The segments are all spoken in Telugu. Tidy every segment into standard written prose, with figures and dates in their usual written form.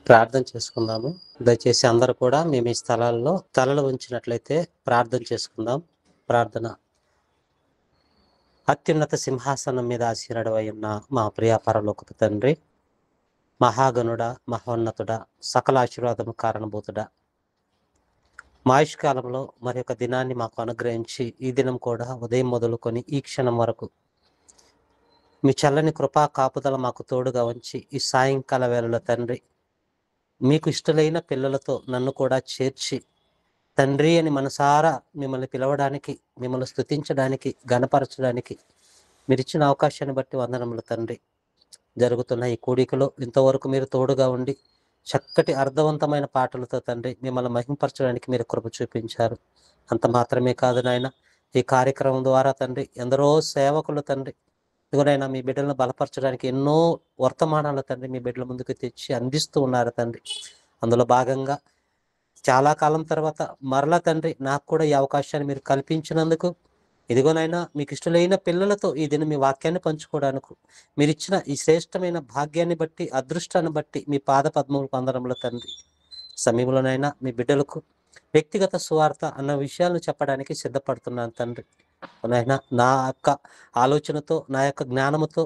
ప్రార్థన చేసుకుందాము. దయచేసి అందరూ కూడా మేము ఈ స్థలాల్లో తలలు ఉంచినట్లయితే ప్రార్థన చేసుకుందాం. ప్రార్థన. అత్యున్నత సింహాసనం మీద ఆసీనుడవై ఉన్న మా ప్రియ పరలోకపు తండ్రి, మహాగణుడ, మహోన్నతుడ, సకల ఆశీర్వాదము కారణభూతుడ, మా ఆయుష్కాలంలో మరి ఒక దినాన్ని మాకు అనుగ్రహించి ఈ దినం కూడా ఉదయం మొదలుకొని ఈ క్షణం వరకు మీ చల్లని కృపా కాపుదల మాకు తోడుగా ఉంచి ఈ సాయంకాల వేళలో తండ్రి, మీకు ఇష్టలైన పిల్లలతో నన్ను కూడా చేర్చి తండ్రి అని మనసారా మిమ్మల్ని పిలవడానికి, మిమ్మల్ని స్తుతించడానికి, గణపరచడానికి మీరు ఇచ్చిన అవకాశాన్ని బట్టి వందనములు తండ్రి. జరుగుతున్న ఈ కూడికలో ఇంతవరకు మీరు తోడుగా ఉండి చక్కటి అర్థవంతమైన పాటలతో తండ్రి మిమ్మల్ని మహింపరచడానికి మీరు కృప చూపించారు. అంత మాత్రమే కాదు నాయన, ఈ కార్యక్రమం ద్వారా తండ్రి ఎందరో సేవకులు తండ్రి ఇదిగోనైనా మీ బిడ్డలను బలపరచడానికి ఎన్నో వర్తమానాలు తండ్రి మీ బిడ్డల ముందుకు తెచ్చి అందిస్తూ ఉన్నారు తండ్రి. అందులో భాగంగా చాలా కాలం తర్వాత మరలా తండ్రి నాకు కూడా ఈ అవకాశాన్ని మీరు కల్పించినందుకు, ఇదిగోనైనా మీకు ఇష్టలైన పిల్లలతో ఈ దినం మీ వాక్యాన్ని పంచుకోవడానికి మీరు ఇచ్చిన ఈ శ్రేష్టమైన భాగ్యాన్ని బట్టి, అదృష్టాన్ని బట్టి మీ పాద పద్మములు పొందడంలో తండ్రి, సమయంలోనైనా మీ బిడ్డలకు వ్యక్తిగత సువార్త అన్న విషయాలను చెప్పడానికి సిద్ధపడుతున్నాను తండ్రి. నాయన నా యొక్క ఆలోచనతో, నా యొక్క జ్ఞానముతో,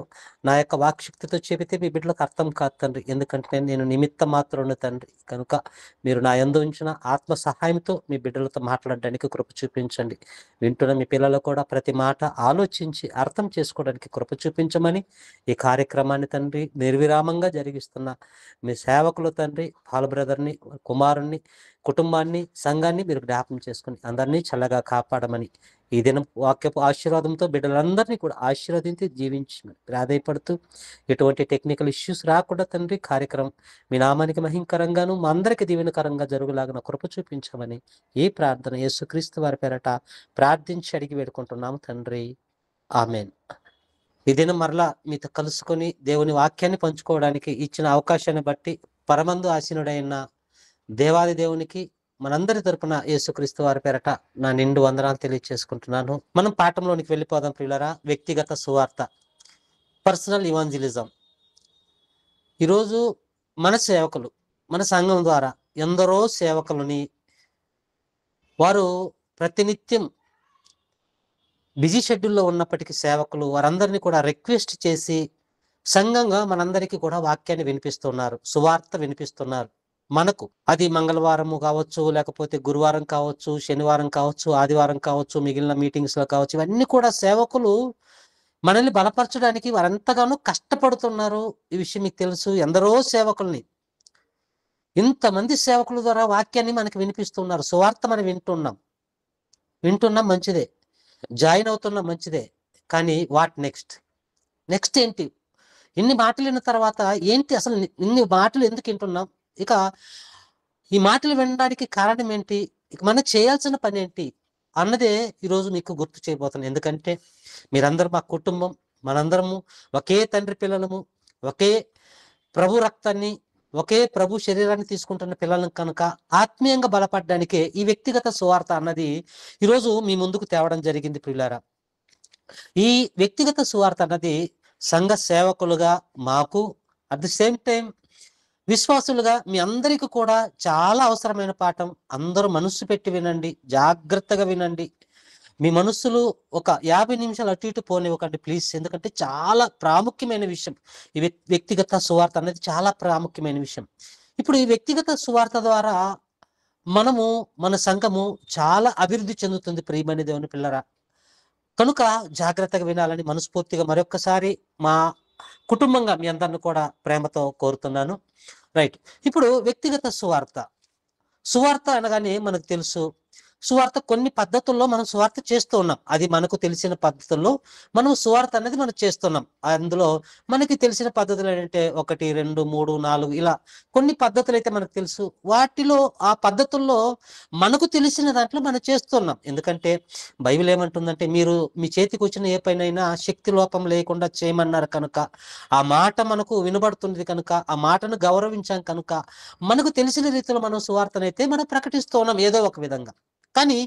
నా యొక్క వాక్శక్తితో చెబితే మీ బిడ్డలకు అర్థం కాదు తండ్రి. ఎందుకంటే నేను నిమిత్త మాత్రం తండ్రి. కనుక మీరు నా యందు ఉంచిన ఆత్మ సహాయంతో మీ బిడ్డలతో మాట్లాడడానికి కృప చూపించండి. వింటున్న మీ పిల్లలు కూడా ప్రతి మాట ఆలోచించి అర్థం చేసుకోవడానికి కృప చూపించమని ఈ కార్యక్రమాన్ని తండ్రి నిర్విరామంగా జరిగిస్తున్న మీ సేవకులు తండ్రి, పాల్ బ్రదర్ని, కుమారుణ్ణి, కుటుంబాన్ని, సంఘాన్ని మీరు జ్ఞాపం చేసుకుని అందరినీ చల్లగా కాపాడమని ఈ దినం వాక్యపు ఆశీర్వాదంతో బిడ్డలందరినీ కూడా ఆశీర్వదించి జీవించమని ప్రాధాయపడుతూ ఎటువంటి టెక్నికల్ ఇష్యూస్ రాకుండా తండ్రి కార్యక్రమం మీ నామానికి మహింకరంగాను మా అందరికి దీవెనకరంగా జరుగులాగిన కృప చూపించమని ఈ ప్రార్థన యేసుక్రీస్తు వారి పేరట ప్రార్థించి అడిగి వేడుకుంటున్నాము తండ్రి. ఆమెన్. ఈ దినం మరలా మీతో కలుసుకొని దేవుని వాక్యాన్ని పంచుకోవడానికి ఇచ్చిన అవకాశాన్ని బట్టి పరమందు ఆసీనుడైన దేవాది దేవునికి మనందరి తరపున యేసుక్రీస్తు వారి పేరట నా నిండు వందనాలు తెలియజేసుకుంటున్నాను. మనం పాఠంలోనికి వెళ్ళిపోదాం ప్రియులారా. వ్యక్తిగత సువార్త, పర్సనల్ ఇవాంజలిజం. ఈరోజు మన సేవకులు, మన సంఘం ద్వారా ఎందరో సేవకులని వారు ప్రతినిత్యం బిజీ షెడ్యూల్లో ఉన్నప్పటికీ సేవకులు వారందరినీ కూడా రిక్వెస్ట్ చేసి సంఘంగా మనందరికీ కూడా వాక్యాన్ని వినిపిస్తున్నారు, సువార్త వినిపిస్తున్నారు. మనకు అది మంగళవారము కావచ్చు, లేకపోతే గురువారం కావచ్చు, శనివారం కావచ్చు, ఆదివారం కావచ్చు, మిగిలిన మీటింగ్స్ లో కావచ్చు, ఇవన్నీ కూడా సేవకులు మనల్ని బలపరచడానికి వారెంతగానో కష్టపడుతున్నారు. ఈ విషయం మీకు తెలుసు. ఎందరో సేవకుల్ని, ఇంతమంది సేవకుల ద్వారా వాక్యాన్ని మనకి వినిపిస్తున్నారు. సువార్త మనం వింటున్నాం మంచిదే, జాయిన్ అవుతున్నాం మంచిదే. కానీ వాట్ నెక్స్ట్ ఏంటి? ఇన్ని మాటలు విన్న తర్వాత ఏంటి అసలు? ఇన్ని మాటలు ఎందుకు వింటున్నాం? ఇక ఈ మాటలు వినడానికి కారణం ఏంటి? ఇక మనం చేయాల్సిన పని ఏంటి అన్నదే ఈరోజు మీకు గుర్తు చేయబోతున్నాను. ఎందుకంటే మీరందరూ మా కుటుంబం, మనందరము ఒకే తండ్రి పిల్లలము, ఒకే ప్రభు రక్తాన్ని, ఒకే ప్రభు శరీరాన్ని తీసుకుంటున్న పిల్లలను కనుక ఆత్మీయంగా బలపడడానికే ఈ వ్యక్తిగత సువార్త అన్నది ఈరోజు మీ ముందుకు తేవడం జరిగింది ప్రియులారా. ఈ వ్యక్తిగత సువార్త అన్నది సంఘ సేవకులుగా మాకు, అట్ ది సేమ్ టైం విశ్వాసులుగా మీ అందరికీ కూడా చాలా అవసరమైన పాఠం. అందరూ మనస్సు పెట్టి వినండి, జాగ్రత్తగా వినండి. మీ మనస్సులు ఒక 50 నిమిషాలు అటు ఇటు పోనివ్వకండి ప్లీజ్. ఎందుకంటే చాలా ప్రాముఖ్యమైన విషయం ఈ వ్యక్తిగత సువార్త అనేది, చాలా ప్రాముఖ్యమైన విషయం. ఇప్పుడు ఈ వ్యక్తిగత సువార్త ద్వారా మన సంఘము చాలా అభివృద్ధి చెందుతుంది ప్రియమైన దేవుని పిల్లరా. కనుక జాగ్రత్తగా వినాలని మనస్ఫూర్తిగా మరొక్కసారి మా కుటుంబంగా మీ అందరిని కూడా ప్రేమతో కోరుతున్నాను. రైట్. ఇప్పుడు వ్యక్తిగత సువార్త అనగానే మనకు తెలుసు, సువార్త కొన్ని పద్ధతుల్లో మనం సువార్త చేస్తూ ఉన్నాం. అది మనకు తెలిసిన పద్ధతుల్లో మనం సువార్త అనేది మనం చేస్తున్నాం. అందులో మనకి తెలిసిన పద్ధతులు ఏంటంటే 1, 2, 3, 4 ఇలా కొన్ని పద్ధతులు అయితే మనకు తెలుసు. వాటిలో ఆ పద్ధతుల్లో మనకు తెలిసిన దాంట్లో మనం చేస్తున్నాం. ఎందుకంటే బైబిల్ ఏమంటుందంటే, మీరు మీ చేతికి వచ్చిన ఏ పైనైనా శక్తి లోపం లేకుండా చేయమన్నారు కనుక, ఆ మాట మనకు వినబడుతుంది కనుక, ఆ మాటను గౌరవించాం కనుక మనకు తెలిసిన రీతిలో మనం సువార్తనైతే మనం ప్రకటిస్తూ ఉన్నాం ఏదో ఒక విధంగా. కానీ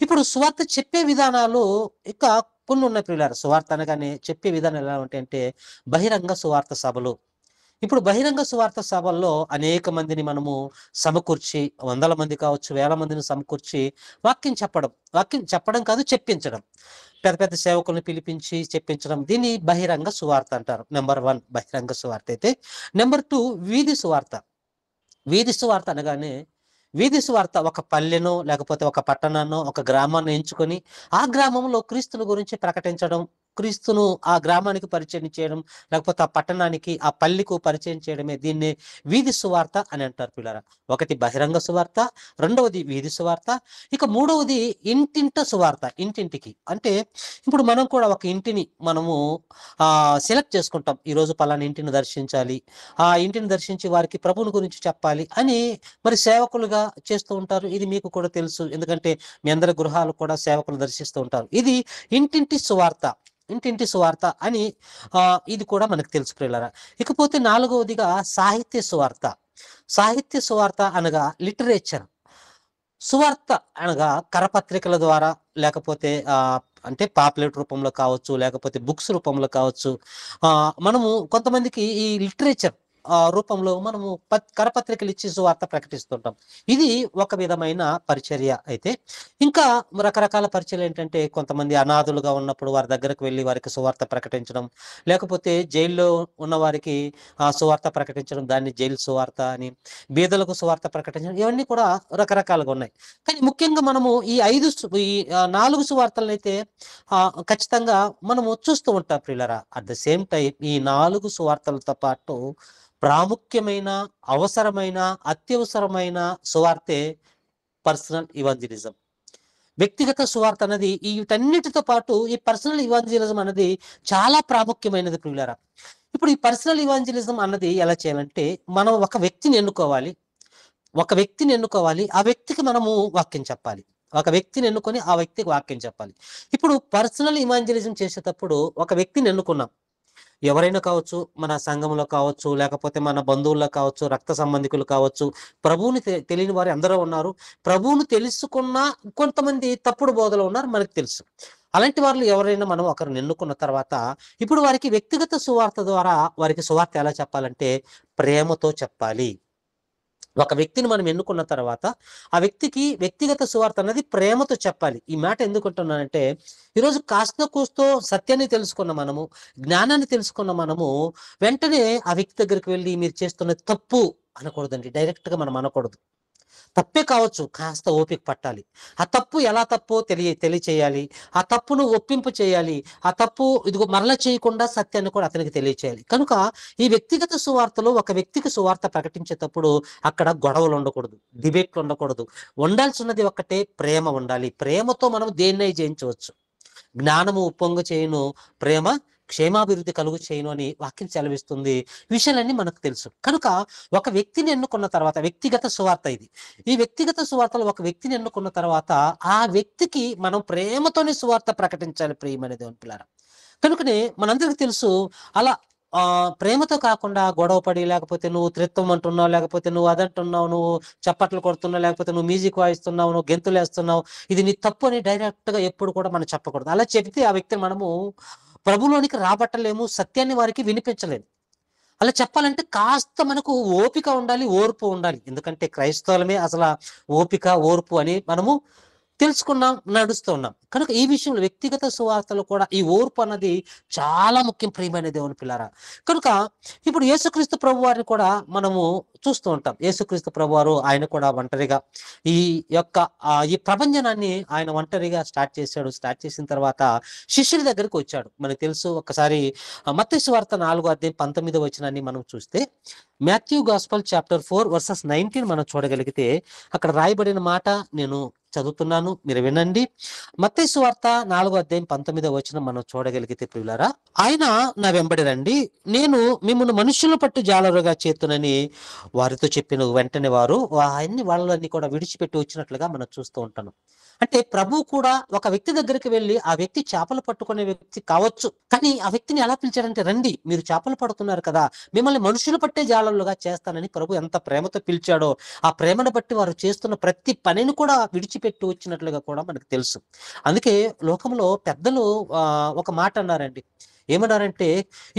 ఇప్పుడు సువార్త చెప్పే విధానాలు ఇక కొన్ని ఉన్నాయి ప్రియులారా. సువార్త అనగానే చెప్పే విధానం ఎలా ఉంటాయంటే బహిరంగ సువార్త సభలు. ఇప్పుడు బహిరంగ సువార్త సభల్లో అనేక మందిని మనము సమకూర్చి, వందల మంది కావచ్చు, వేల మందిని సమకూర్చి వాక్యం చెప్పడం కాదు, చెప్పించడం. పెద్ద పెద్ద సేవకులను పిలిపించి చెప్పించడం, దీన్ని బహిరంగ సువార్త అంటారు. నెంబర్ 1 బహిరంగ సువార్త అయితే. నెంబర్ 2 వీధి సువార్త. వీధి సువార్త అనగానే వీధి సువార్త ఒక పల్లెనో లేకపోతే ఒక పట్టణాన్నో ఒక గ్రామాన్ని ఎంచుకొని ఆ గ్రామంలో క్రీస్తుని గురించి ప్రకటించడం, క్రీస్తును ఆ గ్రామానికి పరిచయం చేయడం, లేకపోతే ఆ పట్టణానికి ఆ పల్లెకు పరిచయం చేయడమే దీన్ని వీధి సువార్త అని అంటారు పిల్లరా. ఒకటి బహిరంగ సువార్త, రెండవది వీధి సువార్త, ఇక మూడవది ఇంటింట సువార్త. ఇంటింటికి అంటే ఇప్పుడు మనం కూడా ఒక ఇంటిని మనము సెలెక్ట్ చేసుకుంటాం. ఈరోజు పలానా ఇంటిని దర్శించాలి, ఆ ఇంటిని దర్శించి వారికి ప్రభువుని గురించి చెప్పాలి అని మరి సేవకులుగా చేస్తూ ఉంటారు. ఇది మీకు కూడా తెలుసు, ఎందుకంటే మీ అందరి గృహాలు కూడా సేవకులు దర్శిస్తూ ఉంటారు. ఇది ఇంటింటి సువార్త. ఇంటింటి సువార్త అని ఇది కూడా మనకు తెలుసు ప్రియులారా. ఇకపోతే నాలుగవదిగా సాహిత్య సువార్త. సాహిత్య సువార్త అనగా లిటరేచర్. సువార్త అనగా కరపత్రికల ద్వారా, లేకపోతే అంటే పాపులేట్ రూపంలో కావచ్చు, లేకపోతే బుక్స్ రూపంలో కావచ్చు. మనము కొంతమందికి ఈ లిటరేచర్ రూపంలో మనము కరపత్రికలు ఇచ్చి సువార్త ప్రకటిస్తుంటాం. ఇది ఒక విధమైన పరిచర్య. అయితే ఇంకా రకరకాల పరిచర్యలు ఏంటంటే, కొంతమంది అనాథులుగా ఉన్నప్పుడు వారి దగ్గరకు వెళ్ళి వారికి సువార్త ప్రకటించడం, లేకపోతే జైల్లో ఉన్న వారికి సువార్త ప్రకటించడం, దాన్ని జైలు సువార్త అని, బీదలకు సువార్త ప్రకటించడం, ఇవన్నీ కూడా రకరకాలుగా ఉన్నాయి. కానీ ముఖ్యంగా మనము ఈ 4 సువార్తలనైతే ఖచ్చితంగా మనము చూస్తూ ఉంటాం ప్రియులరా. అట్ ద సేమ్ టైం ఈ 4 సువార్తలతో పాటు ప్రాముఖ్యమైన, అవసరమైన, అత్యవసరమైన సువార్తే పర్సనల్ ఇవాంజలిజం. వ్యక్తిగత సువార్త అన్నది వీటన్నిటితో పాటు ఈ పర్సనల్ ఇవాంజలిజం అన్నది చాలా ప్రాముఖ్యమైనది ప్రియులారా. ఇప్పుడు ఈ పర్సనల్ ఇవాంజలిజం అన్నది ఎలా చేయాలంటే, మనం ఒక వ్యక్తిని ఎన్నుకోవాలి. ఆ వ్యక్తికి మనము వాక్యం చెప్పాలి. ఒక వ్యక్తిని ఎన్నుకొని ఆ వ్యక్తికి వాక్యం చెప్పాలి. ఇప్పుడు పర్సనల్ ఇవాంజలిజం చేసేటప్పుడు ఒక వ్యక్తిని ఎన్నుకున్నాం. ఎవరైనా కావచ్చు, మన సంఘంలో కావచ్చు, లేకపోతే మన బంధువుల్లో కావచ్చు, రక్త సంబంధికులు కావచ్చు, ప్రభువుని తెలియని వారు ఎందరో ఉన్నారు. ప్రభువును తెలుసుకున్న కొంతమంది తప్పుడు బోధలో ఉన్నారు, మనకు తెలుసు. అలాంటి వాళ్ళు ఎవరైనా మనం ఒకరిని ఎన్నుకున్న తర్వాత ఇప్పుడు వారికి వ్యక్తిగత సువార్త ద్వారా వారికి సువార్త ఎలా చెప్పాలంటే ప్రేమతో చెప్పాలి. ఒక వ్యక్తిని మనం ఎన్నుకున్న తర్వాత ఆ వ్యక్తికి వ్యక్తిగత సువార్త అన్నది ప్రేమతో చెప్పాలి. ఈ మాట ఎందుకుంటున్నానంటే, ఈరోజు కాస్త కూస్తో సత్యాన్ని తెలుసుకున్న మనము, జ్ఞానాన్ని తెలుసుకున్న మనము వెంటనే ఆ వ్యక్తి దగ్గరికి వెళ్ళి మీరు చేస్తున్నది తప్పు అనకూడదండి. డైరెక్ట్ గా మనం అనకూడదు. తప్పే కావచ్చు, కాస్త ఓపిక పట్టాలి. ఆ తప్పు ఎలా తప్పో తెలియచేయాలి. ఆ తప్పును ఒప్పింపు చేయాలి. ఆ తప్పు ఇదిగో మరలా చేయకుండా సత్యాన్ని కూడా అతనికి తెలియచేయాలి. కనుక ఈ వ్యక్తిగత సువార్తలో ఒక వ్యక్తికి సువార్త ప్రకటించేటప్పుడు అక్కడ గొడవలు ఉండకూడదు, డిబేట్లు ఉండకూడదు. ఉండాల్సినది ఒక్కటే, ప్రేమ ఉండాలి. ప్రేమతో మనం దేన్నై జయించవచ్చు. జ్ఞానము ఉప్పొంగు చేయును, ప్రేమ క్షేమాభివృద్ధి కలుగు చేయను అని వాక్యం సెలవిస్తుంది. విషయాలన్నీ మనకు తెలుసు. కనుక ఒక వ్యక్తిని ఎన్నుకున్న తర్వాత వ్యక్తిగత సువార్త ఇది. ఈ వ్యక్తిగత సువార్తలో ఒక వ్యక్తిని ఎన్నుకున్న తర్వాత ఆ వ్యక్తికి మనం ప్రేమతోనే సువార్త ప్రకటించాలి ప్రియమైన దేవుని పిల్లారా. కనుకనే మనందరికీ తెలుసు, అలా ప్రేమతో కాకుండా గొడవపడి, లేకపోతే నువ్వు త్రిత్వం అంటున్నావు, లేకపోతే నువ్వు అదంటున్నావు, నువ్వు చప్పట్లు కొడుతున్నావు, లేకపోతే నువ్వు మ్యూజిక్ వాయిస్తున్నావు, నువ్వు గెంతులు వేస్తున్నావు, ఇది నీ తప్పు అని డైరెక్ట్ గా ఎప్పుడు కూడా మనం చెప్పకూడదు. అలా చెబితే ఆ వ్యక్తిని మనము ప్రభులోనికి రాబట్టలేము, సత్యాన్ని వారికి వినిపించలేము. అలా చెప్పాలంటే కాస్త మనకు ఓపిక ఉండాలి, ఓర్పు ఉండాలి. ఎందుకంటే క్రైస్తవులమే అసలు ఓపిక, ఓర్పు అని మనము తెలుసుకున్నాం, నడుస్తూ ఉన్నాం. కనుక ఈ విషయంలో వ్యక్తిగత సువార్తలు కూడా ఈ ఓర్పు అన్నది చాలా ముఖ్యం ప్రియమైన దేవుని పిల్లారా. కనుక ఇప్పుడు యేసుక్రీస్తు ప్రభు వారిని కూడా మనము చూస్తూ ఉంటాం. యేసుక్రీస్తు ప్రభు వారు ఆయన కూడా ఒంటరిగా ఈ యొక్క ఈ ప్రపంచనాన్ని ఆయన ఒంటరిగా స్టార్ట్ చేశాడు. స్టార్ట్ చేసిన తర్వాత శిష్యుల దగ్గరికి వచ్చాడు. మనకు తెలుసు, ఒకసారి మత్తయి సువార్త 4:19 వచనాన్ని మనం చూస్తే, మాథ్యూ గాస్పల్ చాప్టర్ 4:19 మనం చూడగలిగితే అక్కడ రాయబడిన మాట నేను చదువుతున్నాను, మీరు వినండి. మత్తయి సువార్త 4:19 వచనం మనం చూడగలిగితే ప్రియులారా, ఆయన నా వెంబడి రండి, నేను మిమ్మల్ని మనుషుల పట్టు జాలరుగా చేతునని వారితో చెప్పిన వెంటనే వారు ఆయన్ని వాళ్ళని కూడా విడిచిపెట్టి వచ్చినట్లుగా మనం చూస్తూ ఉంటాను. అంటే ప్రభు కూడా ఒక వ్యక్తి దగ్గరికి వెళ్ళి ఆ వ్యక్తి చేపలు పట్టుకునే వ్యక్తి కావచ్చు, కానీ ఆ వ్యక్తిని ఎలా పిలిచాడంటే, రండి మీరు చేపలు పడుతున్నారు కదా, మిమ్మల్ని మనుషులు పట్టే జాలర్లుగా చేస్తానని ప్రభు ఎంత ప్రేమతో పిలిచాడో, ఆ ప్రేమను బట్టి వారు చేస్తున్న ప్రతి పనిని కూడా విడిచిపెట్టి వచ్చినట్లుగా కూడా మనకు తెలుసు. అందుకే లోకంలో పెద్దలు ఒక మాట అన్నారండి. ఏమన్నారంటే,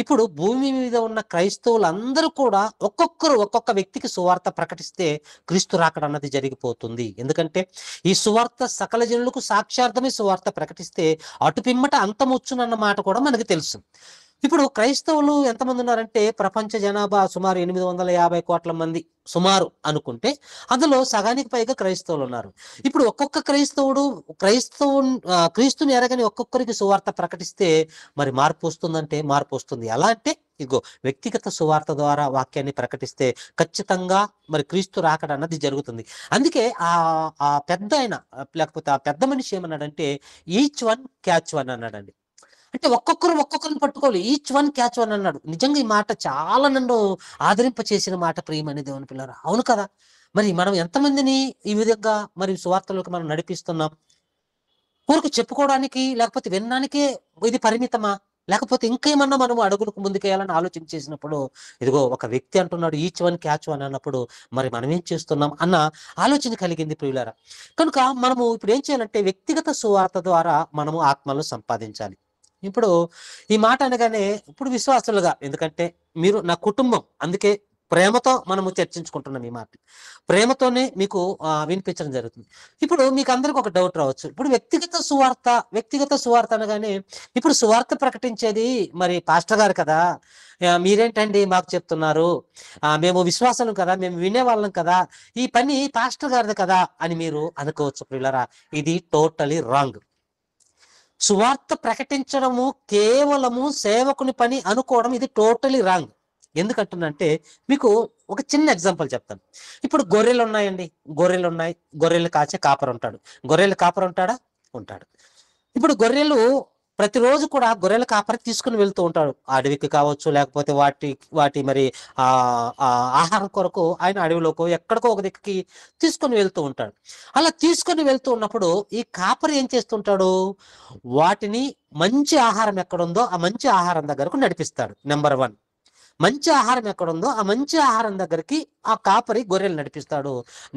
ఇప్పుడు భూమి మీద ఉన్న క్రైస్తవులందరూ కూడా ఒక్కొక్కరు ఒక్కొక్క వ్యక్తికి సువార్త ప్రకటిస్తే క్రీస్తు రాకడ అన్నది జరిగిపోతుంది. ఎందుకంటే ఈ సువార్త సకల జనులకు సాక్షార్థమే సువార్త ప్రకటిస్తే అటు పిమ్మట అంతమొచ్చునన్న మాట కూడా మనకు తెలుసు. ఇప్పుడు క్రైస్తవులు ఎంతమంది ఉన్నారంటే, ప్రపంచ జనాభా సుమారు 850 కోట్ల మంది సుమారు అనుకుంటే, అందులో సగానికి పైగా క్రైస్తవులు ఉన్నారు. ఇప్పుడు ఒక్కొక్క క్రైస్తవుడు క్రీస్తుని ఎరగని ఒక్కొక్కరికి సువార్త ప్రకటిస్తే మరి మార్పు వస్తుందంటే మార్పు వస్తుంది. ఎలా అంటే, ఇగో వ్యక్తిగత సువార్త ద్వారా వాక్యాన్ని ప్రకటిస్తే ఖచ్చితంగా మరి క్రీస్తు రాకడ అన్నది జరుగుతుంది. అందుకే ఆ పెద్ద ఆయన, లేకపోతే ఆ పెద్ద మనిషి ఏమన్నాడంటే, ఈచ్ వన్ క్యాచ్ వన్ అన్నాడండి. అంటే ఒక్కొక్కరిని పట్టుకోవాలి, ఈచ్ వన్ క్యాచ్ వన్ అన్నాడు. నిజంగా ఈ మాట చాలా నన్ను ఆదరింప చేసిన మాట, ప్రియమైన దేవుని పిల్లరా. అవును కదా. మరి మనం ఎంతమందిని ఈ విధంగా మరి సువార్తలోకి మనం నడిపిస్తున్నాం? ఊరికి చెప్పుకోవడానికి, లేకపోతే వినడానికే ఇది పరిమితమా? లేకపోతే ఇంకేమన్నా మనం అడుగులకు ముందుకేయాలని ఆలోచన చేసినప్పుడు, ఇదిగో ఒక వ్యక్తి అంటున్నాడు ఈచ్ వన్ క్యాచ్ వన్ అన్నప్పుడు, మరి మనం ఏం చేస్తున్నాం అన్న ఆలోచన కలిగింది ప్రియులారా. కనుక మనము ఇప్పుడు ఏం చేయాలంటే, వ్యక్తిగత సువార్త ద్వారా మనము ఆత్మలను సంపాదించాలి. ఇప్పుడు ఈ మాట అనగానే, ఇప్పుడు విశ్వాసులుగా, ఎందుకంటే మీరు నా కుటుంబం, అందుకే ప్రేమతో మనము చర్చించుకుంటున్నాం ఈ మాట. ప్రేమతోనే మీకు వినిపించడం జరుగుతుంది. ఇప్పుడు మీకు అందరికి ఒక డౌట్ రావచ్చు. ఇప్పుడు వ్యక్తిగత సువార్త అనగానే, ఇప్పుడు సువార్త ప్రకటించేది మరి పాస్టర్ గారు కదా, మీరేంటండి మాకు చెప్తున్నారు, మేము విశ్వాసం కదా, మేము వినేవాళ్ళం కదా, ఈ పని పాస్టర్ గారిది కదా అని మీరు అనుకోవచ్చు ప్రియులారా. ఇది టోటలీ రాంగ్. సువార్త ప్రకటించడము కేవలము సేవకుని పని అనుకోవడం ఇది టోటలీ రాంగ్. ఎందుకంటున్నంటే, మీకు ఒక చిన్న ఎగ్జాంపుల్ చెప్తాను. ఇప్పుడు గొర్రెలు ఉన్నాయండి, గొర్రెలు కాచే కాపరి ఉంటాడు. గొర్రెలు కాపరి ఉంటాడా? ఉంటాడు. ఇప్పుడు గొర్రెలు ప్రతిరోజు కూడా గొర్రెల కాపరి తీసుకుని వెళ్తూ ఉంటాడు. అడవికి కావచ్చు, లేకపోతే వాటి వాటి మరి ఆ ఆహారం కొరకు ఆయన అడవిలోకో ఎక్కడికో ఒక దిక్కుకి తీసుకొని వెళ్తూ ఉంటాడు. అలా తీసుకొని వెళ్తూ ఉన్నప్పుడు ఈ కాపరి ఏం చేస్తుంటాడు? వాటిని మంచి ఆహారం ఎక్కడుందో ఆ మంచి ఆహారం దగ్గరకు నడిపిస్తాడు. నెంబర్ 1. మంచి ఆహారం ఎక్కడుందో ఆ మంచి ఆహారం దగ్గరికి ఆ కాపరి గొర్రెలు నడిపిస్తాడు.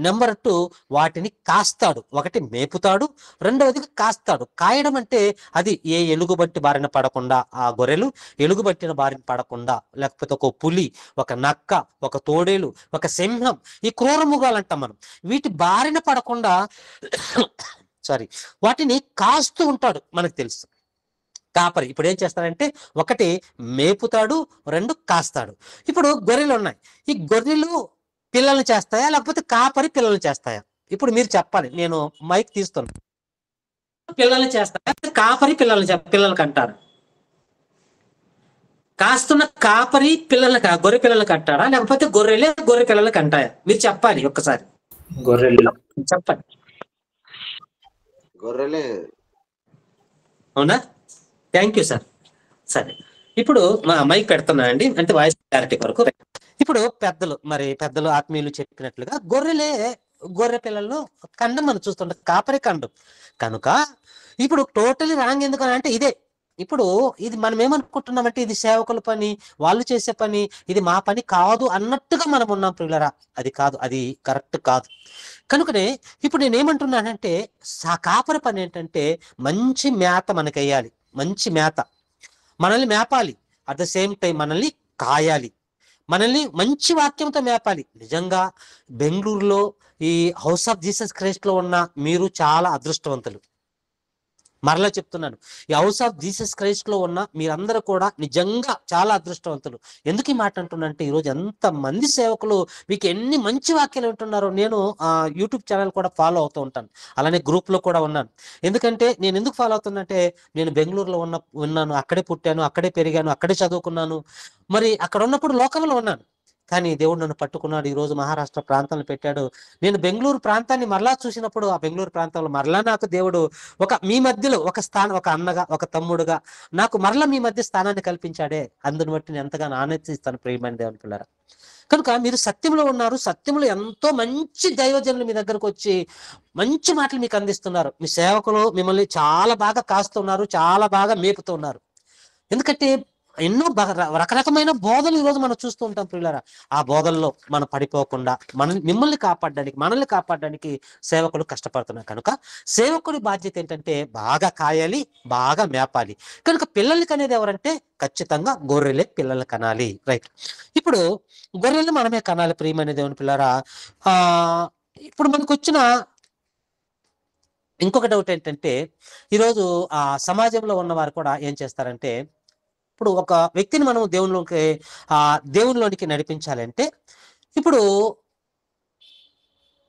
నెంబర్ 2, వాటిని కాస్తాడు. ఒకటి మేపుతాడు, రెండవది కాస్తాడు. కాయడం అంటే అది ఏ ఎలుగుబంటి బారిన పడకుండా, ఆ గొర్రెలు ఎలుగుబంటిన బారిన పడకుండా, లేకపోతే ఒక పులి, ఒక నక్క, ఒక తోడేలు, ఒక సింహం, ఈ క్రూర మృగాలు అంటాం మనం, వీటి బారిన పడకుండా సారీ వాటిని కాస్తూ ఉంటాడు. మనకు తెలుసు కాపరి ఇప్పుడు ఏం చేస్తాడంటే, ఒకటి మేపుతాడు, 2 కాస్తాడు. ఇప్పుడు గొర్రెలు ఉన్నాయి. ఈ గొర్రెలు పిల్లల్ని చేస్తాయా, లేకపోతే కాపరి పిల్లల్ని చేస్తాయా? ఇప్పుడు మీరు చెప్పాలి. నేను మైక్ తీస్తున్నా. పిల్లల్ని చేస్తాయా, కాపరి పిల్లలకి అంటారు? కాస్తున్న కాపరి గొర్రె పిల్లలకి అంటారా, లేకపోతే గొర్రె పిల్లలకి అంటాయా? మీరు చెప్పాలి ఒక్కసారి. గొర్రెలు చెప్పండి. గొర్రెలే. అవునా? Thank you sir. సరే, ఇప్పుడు మా మైక్ పెడుతున్నా అండి, అంటే వాయిస్ క్లారిటీ కొరకు. ఇప్పుడు పెద్దలు ఆత్మీయులు చెప్పినట్లుగా గొర్రె పిల్లలను కండం మనం చూస్తుంటాం, కాపరి కండం. కనుక ఇప్పుడు టోటలీ రాంగ్ ఎందుకని అంటే ఇదే. ఇప్పుడు ఇది మనం ఏమనుకుంటున్నామంటే, ఇది సేవకుల పని, వాళ్ళు చేసే పని, ఇది మా పని కాదు అన్నట్టుగా మనం ఉన్నాం ప్రియులరా. అది కాదు, అది కరెక్ట్ కాదు. కనుకనే ఇప్పుడు నేనేమంటున్నానంటే, కాపరి పని ఏంటంటే మంచి మేత మనకేయాలి, మంచి మేత మనల్ని మేపాలి, అట్ ద సేమ్ టైం మనల్ని కాయాలి, మనల్ని మంచి వాక్యంతో మేపాలి. నిజంగా బెంగళూరులో ఈ హౌస్ ఆఫ్ జీసస్ క్రైస్ట్ లో ఉన్న మీరు చాలా అదృష్టవంతులు. మరలా చెప్తున్నాను, ఈ హౌస్ ఆఫ్ జీసస్ క్రైస్ట్ లో ఉన్న మీరందరూ కూడా నిజంగా చాలా అదృష్టవంతులు. ఎందుకు ఈ మాట అంటున్నానంటే, ఈరోజు ఎంత మంది సేవకులు మీకు ఎన్ని మంచి వాక్యాలు వింటున్నారో. నేను యూట్యూబ్ ఛానల్ కూడా ఫాలో అవుతూ ఉంటాను, అలానే గ్రూప్ లో కూడా ఉన్నాను. ఎందుకంటే నేను ఎందుకు ఫాలో అవుతున్నంటే, నేను బెంగళూరులో ఉన్నాను, అక్కడే పుట్టాను, అక్కడే పెరిగాను, అక్కడే చదువుకున్నాను. మరి అక్కడ ఉన్నప్పుడు లోకంలో ఉన్నాను. కానీ దేవుడు నన్ను పట్టుకున్నాడు. ఈరోజు మహారాష్ట్ర ప్రాంతంలో పెట్టాడు. నేను బెంగళూరు ప్రాంతాన్ని మరలా చూసినప్పుడు ఆ బెంగళూరు ప్రాంతంలో మరలా నాకు దేవుడు మీ మధ్యలో ఒక స్థానం, ఒక అన్నగా, ఒక తమ్ముడుగా నాకు మరలా మీ మధ్య స్థానాన్ని కల్పించాడే. అందుని బట్టి నేను ఎంతగానో ఆనందిస్తాను ప్రియమైన దేవుని పిల్లరా. కనుక మీరు సత్యంలో ఉన్నారు. సత్యంలో ఎంతో మంచి దైవజనులు మీ దగ్గరకు వచ్చి మంచి మాటలు మీకు అందిస్తున్నారు. మీ సేవకులు మిమ్మల్ని చాలా బాగా కాస్తున్నారు, చాలా బాగా మేపుతున్నారు. ఎందుకంటే ఎన్నో రకరకమైన బోధలు ఈరోజు మనం చూస్తూ ఉంటాం ప్రియులారా. ఆ బోధల్లో మనం పడిపోకుండా మనల్ని కాపాడడానికి సేవకులు కష్టపడుతున్నారు. కనుక సేవకుడి బాధ్యత ఏంటంటే బాగా కాయాలి, బాగా మేపాలి. కనుక పిల్లలకి అనేది ఎవరంటే ఖచ్చితంగా గొర్రెలే పిల్లలు కనాలి. రైట్. ఇప్పుడు గొర్రెలు మనమే కనాలి ప్రియమైన దేవుని పిల్లరా. ఇప్పుడు మనకు వచ్చిన ఇంకొక డౌట్ ఏంటంటే, ఈరోజు ఆ సమాజంలో ఉన్నవారు కూడా ఏం చేస్తారంటే, ఇప్పుడు ఒక వ్యక్తిని మనం దేవునిలోనికి నడిపించాలంటే, ఇప్పుడు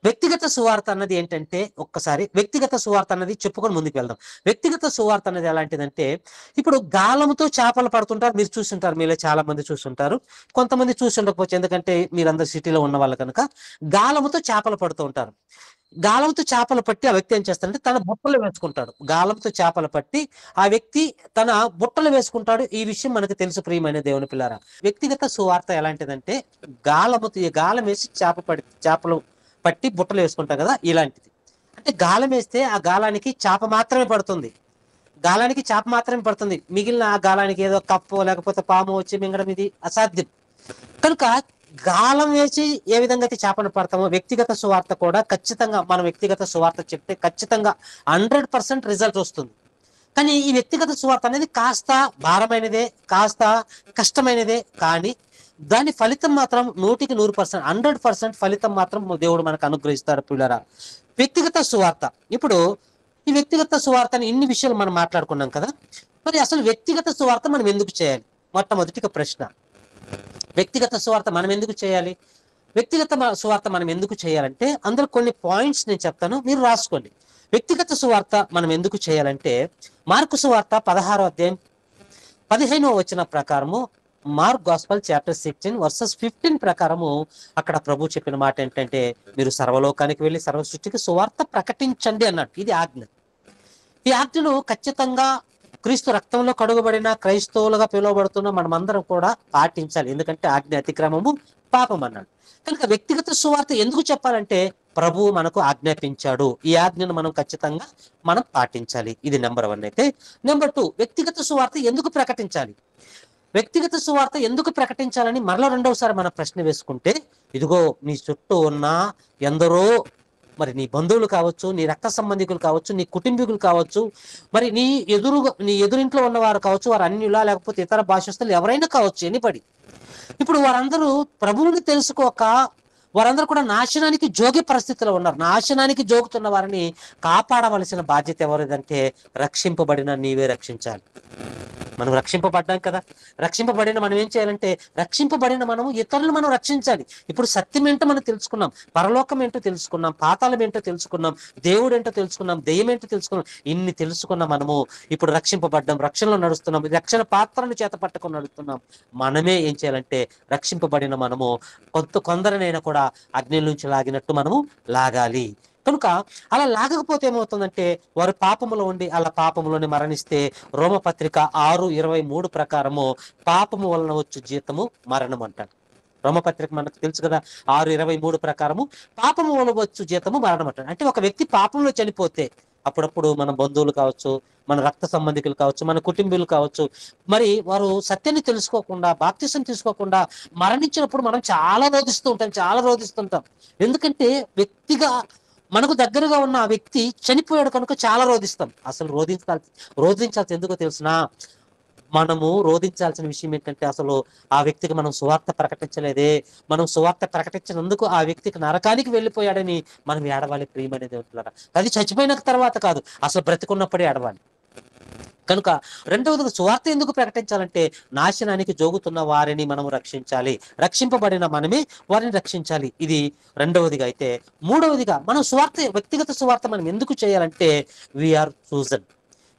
వ్యక్తిగత సువార్త అన్నది ఏంటంటే, ఒక్కసారి వ్యక్తిగత సువార్త అన్నది చెప్పుకొని ముందుకు వెళ్దాం. వ్యక్తిగత సువార్త అనేది ఎలాంటిదంటే, ఇప్పుడు గాలముతో చేపలు పడుతుంటారు. మీరు చూస్తుంటారు, మీలో చాలా మంది చూస్తుంటారు, కొంతమంది చూసి ఉండకపోవచ్చు. ఎందుకంటే మీరందరూ సిటీలో ఉన్న వాళ్ళు కనుక గాలముతో చేపలు పడుతూ ఉంటారు. గాలంతో చేపలు పట్టి ఆ వ్యక్తి ఏం చేస్తాడంటే తన బుట్టలు వేసుకుంటాడు. గాలంతో చేపలు పట్టి ఆ వ్యక్తి తన బుట్టలు వేసుకుంటాడు. ఈ విషయం మనకు తెలుసు ప్రియమైన దేవుని పిల్లారా. వ్యక్తిగత సువార్త ఎలాంటిదంటే గాలం వేసి చేపలు పట్టి బుట్టలు వేసుకుంటారు కదా, ఇలాంటిది. అంటే గాలం వేస్తే ఆ గాలానికి చేప మాత్రమే పడుతుంది. మిగిలిన ఆ గాలానికి ఏదో కప్పో లేకపోతే పాము వచ్చి మింగడం ఇది అసాధ్యం. కనుక గాలం వేసి ఏ విధంగా అయితే చేపలు పడతామో వ్యక్తిగత సువార్త కూడా ఖచ్చితంగా మనం వ్యక్తిగత సువార్త చెప్తే ఖచ్చితంగా 100% రిజల్ట్ వస్తుంది. కానీ ఈ వ్యక్తిగత సువార్త అనేది కాస్త భారమైనదే, కాస్త కష్టమైనదే. కానీ దాని ఫలితం మాత్రం 100% 100% ఫలితం మాత్రం దేవుడు మనకు అనుగ్రహిస్తాడు పిల్లరా. వ్యక్తిగత సువార్త. ఇప్పుడు ఈ వ్యక్తిగత సువార్తని ఇన్ని విషయాలు మనం మాట్లాడుకున్నాం కదా. మరి అసలు వ్యక్తిగత సువార్త మనం ఎందుకు చేయాలి? మొట్టమొదటిగా ప్రశ్న, వ్యక్తిగత సువార్త మనం ఎందుకు చేయాలి? వ్యక్తిగత సువార్త మనం ఎందుకు చేయాలంటే అందులో కొన్ని పాయింట్స్ నేను చెప్తాను, మీరు రాసుకోండి. వ్యక్తిగత సువార్త మనం ఎందుకు చేయాలంటే మార్కు సువార్త 16వ అధ్యాయం 15వ వచనం ప్రకారము, మార్క్ గాస్పల్ చాప్టర్ 16 వర్సెస్ 15 ప్రకారము అక్కడ ప్రభు చెప్పిన మాట ఏంటంటే, మీరు సర్వలోకానికి వెళ్ళి సర్వ సృష్టికి సువార్త ప్రకటించండి అన్నాడు. ఇది ఆజ్ఞ. ఈ ఆజ్ఞను ఖచ్చితంగా క్రీస్తు రక్తంలో కడుగబడిన క్రైస్తవులుగా పిలువబడుతున్న మనమందరం కూడా పాటించాలి. ఎందుకంటే ఆజ్ఞ అతిక్రమము పాపం అన్నాడు. కనుక వ్యక్తిగత సువార్త ఎందుకు చెప్పాలంటే ప్రభువు మనకు ఆజ్ఞాపించాడు. ఈ ఆజ్ఞను మనం ఖచ్చితంగా పాటించాలి. ఇది నెంబర్ 1. అయితే నెంబర్ 2, వ్యక్తిగత సువార్త ఎందుకు ప్రకటించాలి? వ్యక్తిగత సువార్త ఎందుకు ప్రకటించాలని మరలా రెండవసారి మనం ప్రశ్న వేసుకుంటే, ఇదిగో నీ చుట్టూ ఉన్న ఎందరో, మరి నీ బంధువులు కావచ్చు, నీ రక్త సంబంధికులు కావచ్చు, నీ కుటుంబీకులు కావచ్చు, మరి నీ ఎదురింట్లో ఉన్నవారు కావచ్చు, వారు అన్యులా లేకపోతే ఇతర భాషస్తులు ఎవరైనా కావచ్చు, ఎనిబడి. ఇప్పుడు వారందరూ ప్రభువుని తెలుసుకోక వారందరూ కూడా నాశనానికి జోగే పరిస్థితిలో ఉన్నారు. నాశనానికి జోగుతున్న వారిని కాపాడవలసిన బాధ్యత ఎవరిదంటే రక్షింపబడిన నీవే రక్షించాలి. మనం రక్షింపబడ్డాం కదా. రక్షింపబడిన మనం ఏం చేయాలంటే రక్షింపబడిన మనము ఇతరులను మనం రక్షించాలి. ఇప్పుడు సత్యం ఏంటో మనం తెలుసుకున్నాం, పరలోకం ఏంటో తెలుసుకున్నాం, పాతాళం ఏంటో తెలుసుకున్నాం, దేవుడు ఏంటో తెలుసుకున్నాం, దెయ్యం ఏంటో తెలుసుకున్నాం. ఇన్ని తెలుసుకున్న మనము ఇప్పుడు రక్షింపబడ్డాం, రక్షణలో నడుస్తున్నాం, రక్షణ పాత్రను చేత పట్టుకొని నడుస్తున్నాం. మనమే ఏం చేయాలంటే రక్షింపబడిన మనము కొందరినైనా కూడా అగ్ని నుంచి లాగినట్టు మనము లాగాలి. కనుక అలా లాగకపోతే ఏమవుతుందంటే వారు పాపములో ఉండి అలా పాపములోనే మరణిస్తే రోమపత్రిక 6:23 ప్రకారము పాపము వలన వచ్చు జీతము మరణం అంటారు. రోమపత్రిక మనకు తెలుసు కదా, 6:23 ప్రకారము పాపము వలన వచ్చు జీతము మరణం అంటారు. అంటే ఒక వ్యక్తి పాపంలో చనిపోతే అప్పుడప్పుడు మన బంధువులు కావచ్చు, మన రక్త సంబంధికులు కావచ్చు, మన కుటుంబీకులు కావచ్చు, మరి వారు సత్యాన్ని తెలుసుకోకుండా బాప్తిసం తీసుకోకుండా మరణించినప్పుడు మనం చాలా రోధిస్తుంటాం. ఎందుకంటే వ్యక్తిగా మనకు దగ్గరగా ఉన్న ఆ వ్యక్తి చనిపోయాడు కనుక చాలా రోధిస్తాం. అసలు రోధించాల్సి ఎందుకో తెలుసునా? మనము రోధించాల్సిన విషయం ఏంటంటే అసలు ఆ వ్యక్తికి మనం సువార్త ప్రకటించలేదే, మనం సువార్త ప్రకటించినందుకు ఆ వ్యక్తికి నరకానికి వెళ్ళిపోయాడని మనం ఏడవాలి ప్రియమైన దేవులారా. అది చచ్చిపోయిన తర్వాత కాదు, అసలు బ్రతికున్నప్పుడే ఏడవాలి. కనుక రెండవదిగా సువార్త ఎందుకు ప్రకటించాలంటే నాశనానికి జోగుతున్న వారిని మనం రక్షించాలి, రక్షింపబడిన మనమే వారిని రక్షించాలి. ఇది రెండవదిగా. అయితే మూడవదిగా మనం వ్యక్తిగత సువార్త మనం ఎందుకు చేయాలంటే వీఆర్ చూజన్.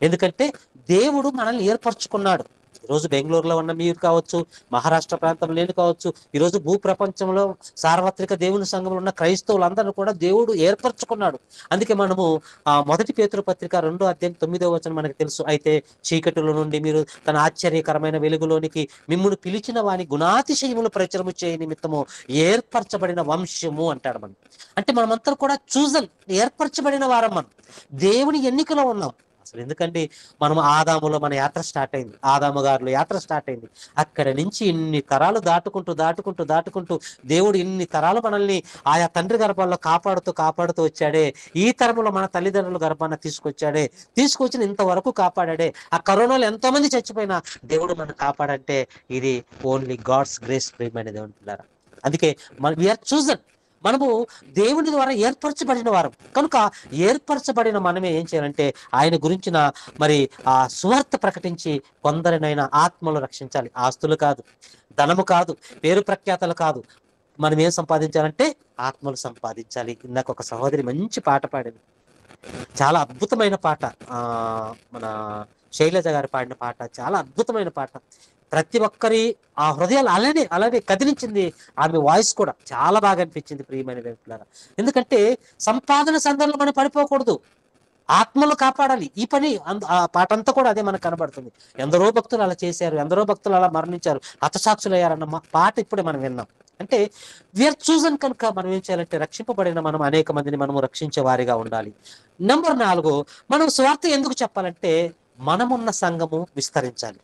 ఎందుకంటే దేవుడు మనల్ని ఏర్పరచుకున్నాడు. ఈరోజు బెంగళూరులో ఉన్న మీరు కావచ్చు, మహారాష్ట్ర ప్రాంతంలో నేను కావచ్చు, ఈరోజు భూ ప్రపంచంలో సార్వత్రిక దేవుని సంఘంలో ఉన్న క్రైస్తవులందరూ కూడా దేవుడు ఏర్పరచుకున్నాడు. అందుకే మనము మొదటి పేతురు పత్రిక 2:9 మనకు తెలుసు. అయితే చీకటిలో నుండి మీరు తన ఆశ్చర్యకరమైన వెలుగులోనికి మిమ్మును పిలిచిన వాని గుణాతిశయములు ప్రచురము చేయ నిమిత్తము ఏర్పరచబడిన వంశము అంటాడు. మనం అంటే మనమంతా కూడా ఏర్పరచబడిన వారం. మనం దేవుని ఎన్నికలో ఉన్నాం. అసలు ఎందుకంటే మనం ఆదాములో మన యాత్ర స్టార్ట్ అయింది, ఆదాము గారిలో యాత్ర స్టార్ట్ అయింది. అక్కడి నుంచి ఇన్ని తరాలు దాటుకుంటూ దేవుడు ఇన్ని తరాలు మనల్ని ఆయా తండ్రి గర్భాల్లో కాపాడుతూ వచ్చాడే. ఈ తరంలో మన తల్లిదండ్రుల గర్భాన్ని తీసుకొచ్చిన ఇంతవరకు కాపాడాడే. ఆ కరోనాలో ఎంతో మంది చచ్చిపోయినా దేవుడు మనం కాపాడంటే ఇది ఓన్లీ గాడ్స్ గ్రేస్, ప్రియమైన దేవుని పిల్లారా. అందుకే వీఆర్ చూజన్. మనము దేవుని ద్వారా ఏర్పరచబడిన వారం కనుక ఏర్పరచబడిన మనమే ఏం చేయాలంటే ఆయన గురించిన మరి ఆ సువార్త ప్రకటించి కొందరినైనా ఆత్మలు రక్షించాలి. ఆస్తులు కాదు, ధనము కాదు, పేరు ప్రఖ్యాతలు కాదు. మనం ఏం సంపాదించాలంటే ఆత్మలు సంపాదించాలి. ఇందాక ఒక సహోదరి మంచి పాట పాడింది, చాలా అద్భుతమైన పాట. మన శైలజ గారు పాడిన పాట చాలా అద్భుతమైన పాట. ప్రతి ఒక్కరి ఆ హృదయాలు అలానే కదిలించింది. ఆమె వాయిస్ కూడా చాలా బాగా అనిపించింది, ప్రియమైన వ్యక్తులారా. ఎందుకంటే సంపాదన సందర్భంలో మనం పడిపోకూడదు, ఆత్మలు కాపాడాలి. ఈ పని ఆ పాట అంతా కూడా అదే మనకు కనబడుతుంది. ఎందరో భక్తులు అలా చేశారు, ఎందరో భక్తులు అలా మరణించారు, హతసాక్షులయ్యారన్న పాట ఇప్పుడే మనం విన్నాం. అంటే వీఆర్ చూజన్ కనుక మనం ఏం చేయాలంటే రక్షింపబడిన మనం అనేక మందిని మనము రక్షించే వారిగా ఉండాలి. నంబర్ 4, మనం స్వార్థ ఎందుకు చెప్పాలంటే మనమున్న సంఘము విస్తరించాలి.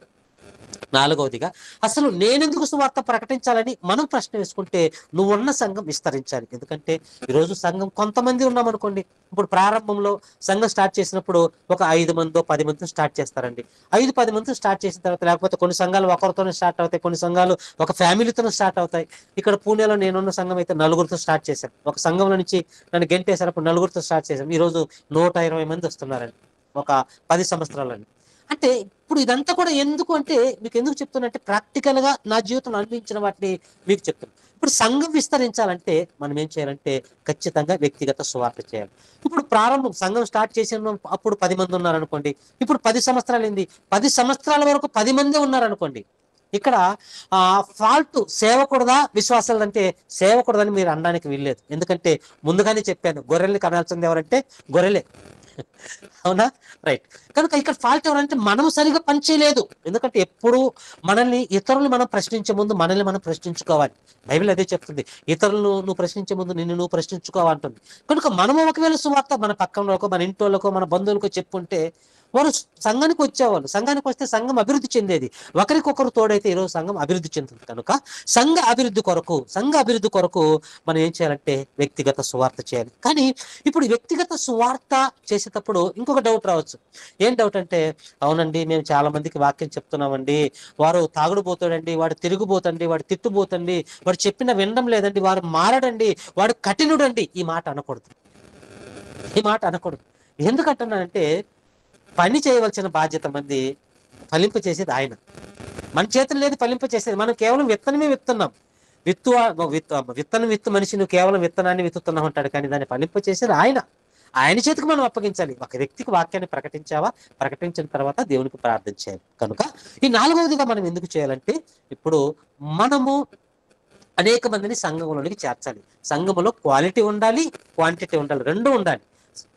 4వదిగా అసలు నేనెందుకు సువార్త ప్రకటించాలని మనం ప్రశ్న వేసుకుంటే నువ్వున్న సంఘం విస్తరించాలి. ఎందుకంటే ఈరోజు సంఘం కొంతమంది ఉన్నాం అనుకోండి. ఇప్పుడు ప్రారంభంలో సంఘం స్టార్ట్ చేసినప్పుడు ఒక 5 మందో 10 మందితో స్టార్ట్ చేస్తారండి. 5-10 మందితో స్టార్ట్ చేసిన తర్వాత లేకపోతే కొన్ని సంఘాలు ఒకరితోనే స్టార్ట్ అవుతాయి, కొన్ని సంఘాలు ఒక ఫ్యామిలీతోనే స్టార్ట్ అవుతాయి. ఇక్కడ పూణేలో నేనున్న సంఘం అయితే 4గురితో స్టార్ట్ చేశాను. ఒక సంఘంలో నుంచి నన్ను గెంటేసినప్పుడు 4గురితో స్టార్ట్ చేశాను. ఈరోజు 120 మంది వస్తున్నారండి ఒక 10 సంవత్సరాలని. అంటే ఇప్పుడు ఇదంతా కూడా ఎందుకు అంటే మీకు ఎందుకు చెప్తున్నా, ప్రాక్టికల్ గా నా జీవితంలో అనిపించిన వాటిని మీకు చెప్తున్నాను. ఇప్పుడు సంఘం విస్తరించాలంటే మనం ఏం చేయాలంటే ఖచ్చితంగా వ్యక్తిగత సువార్త చేయాలి. ఇప్పుడు ప్రారంభం సంఘం స్టార్ట్ చేసిన అప్పుడు 10 మంది ఉన్నారనుకోండి. ఇప్పుడు 10 సంవత్సరాలు అయింది, 10 సంవత్సరాల వరకు 10 మందే ఉన్నారనుకోండి. ఇక్కడ ఫాల్ట్ సేవకూడదా విశ్వాసాలు అంటే సేవకూడదని మీరు అనడానికి వీల్లేదు. ఎందుకంటే ముందుగానే చెప్పాను, గొర్రెల్ని కనాల్సింది ఎవరంటే గొర్రెలే. అవునా? రైట్. కనుక ఇక్కడ ఫాల్ట్ ఎవరంటే మనం సరిగా పనిచేయలేదు. ఎందుకంటే ఎప్పుడు ఇతరులు మనం ప్రశ్నించే ముందు మనల్ని మనం ప్రశ్నించుకోవాలి. బైబిల్ అదే చెప్తుంది, ఇతరులను నువ్వు ప్రశ్నించే ముందు నిన్ను నువ్వు ప్రశ్నించుకోవాలంటుంది. కనుక మనము ఒకవేళ సువార్త మన పక్కనలోకో మన ఇంటోళ్ళకో మన బంధువులకో చెప్పుకుంటే వారు సంఘానికి వచ్చేవాళ్ళు. సంఘానికి వస్తే సంఘం అభివృద్ధి చెందేది. ఒకరికొకరు తోడైతే ఈరోజు సంఘం అభివృద్ధి చెందుతుంది. కనుక సంఘ అభివృద్ధి కొరకు మనం ఏం చేయాలంటే వ్యక్తిగత సువార్త చేయాలి. కానీ ఇప్పుడు వ్యక్తిగత సువార్త చేసేటప్పుడు ఇంకొక డౌట్ రావచ్చు. ఏం డౌట్ అంటే, అవునండి మేము చాలా మందికి వాక్యం చెప్తున్నామండి, వారు తాగుడుపోతాడండి, వాడు తిరుగుబోతండి, వాడు తిట్టుబోతండి, వాడు చెప్పిన వినడం లేదండి, వాడు మారడండి, వాడు కఠినుడండి. ఈ మాట అనకూడదు. ఎందుకంటున్నానంటే పని చేయవలసిన బాధ్యత మంది, ఫలింప చేసేది ఆయన. మన చేతులు లేదు ఫలింప చేసేది. మనం కేవలం విత్తనమే విత్తున్నాం. విత్తు మనిషి నువ్వు కేవలం విత్తనాన్ని విత్తుతున్నావు అంటాడు, కానీ దాన్ని ఫలింప చేసేది ఆయన చేతికి మనం అప్పగించాలి. ఒక వ్యక్తికి వాక్యాన్ని ప్రకటించిన తర్వాత దేవునికి ప్రార్థన చేయాలి. కనుక ఈ 4వదిగా మనం ఎందుకు చేయాలంటే ఇప్పుడు మనము అనేక మందిని సంఘంలోనికి చేర్చాలి. సంఘంలో క్వాలిటీ ఉండాలి, క్వాంటిటీ ఉండాలి, 2 ఉండాలి.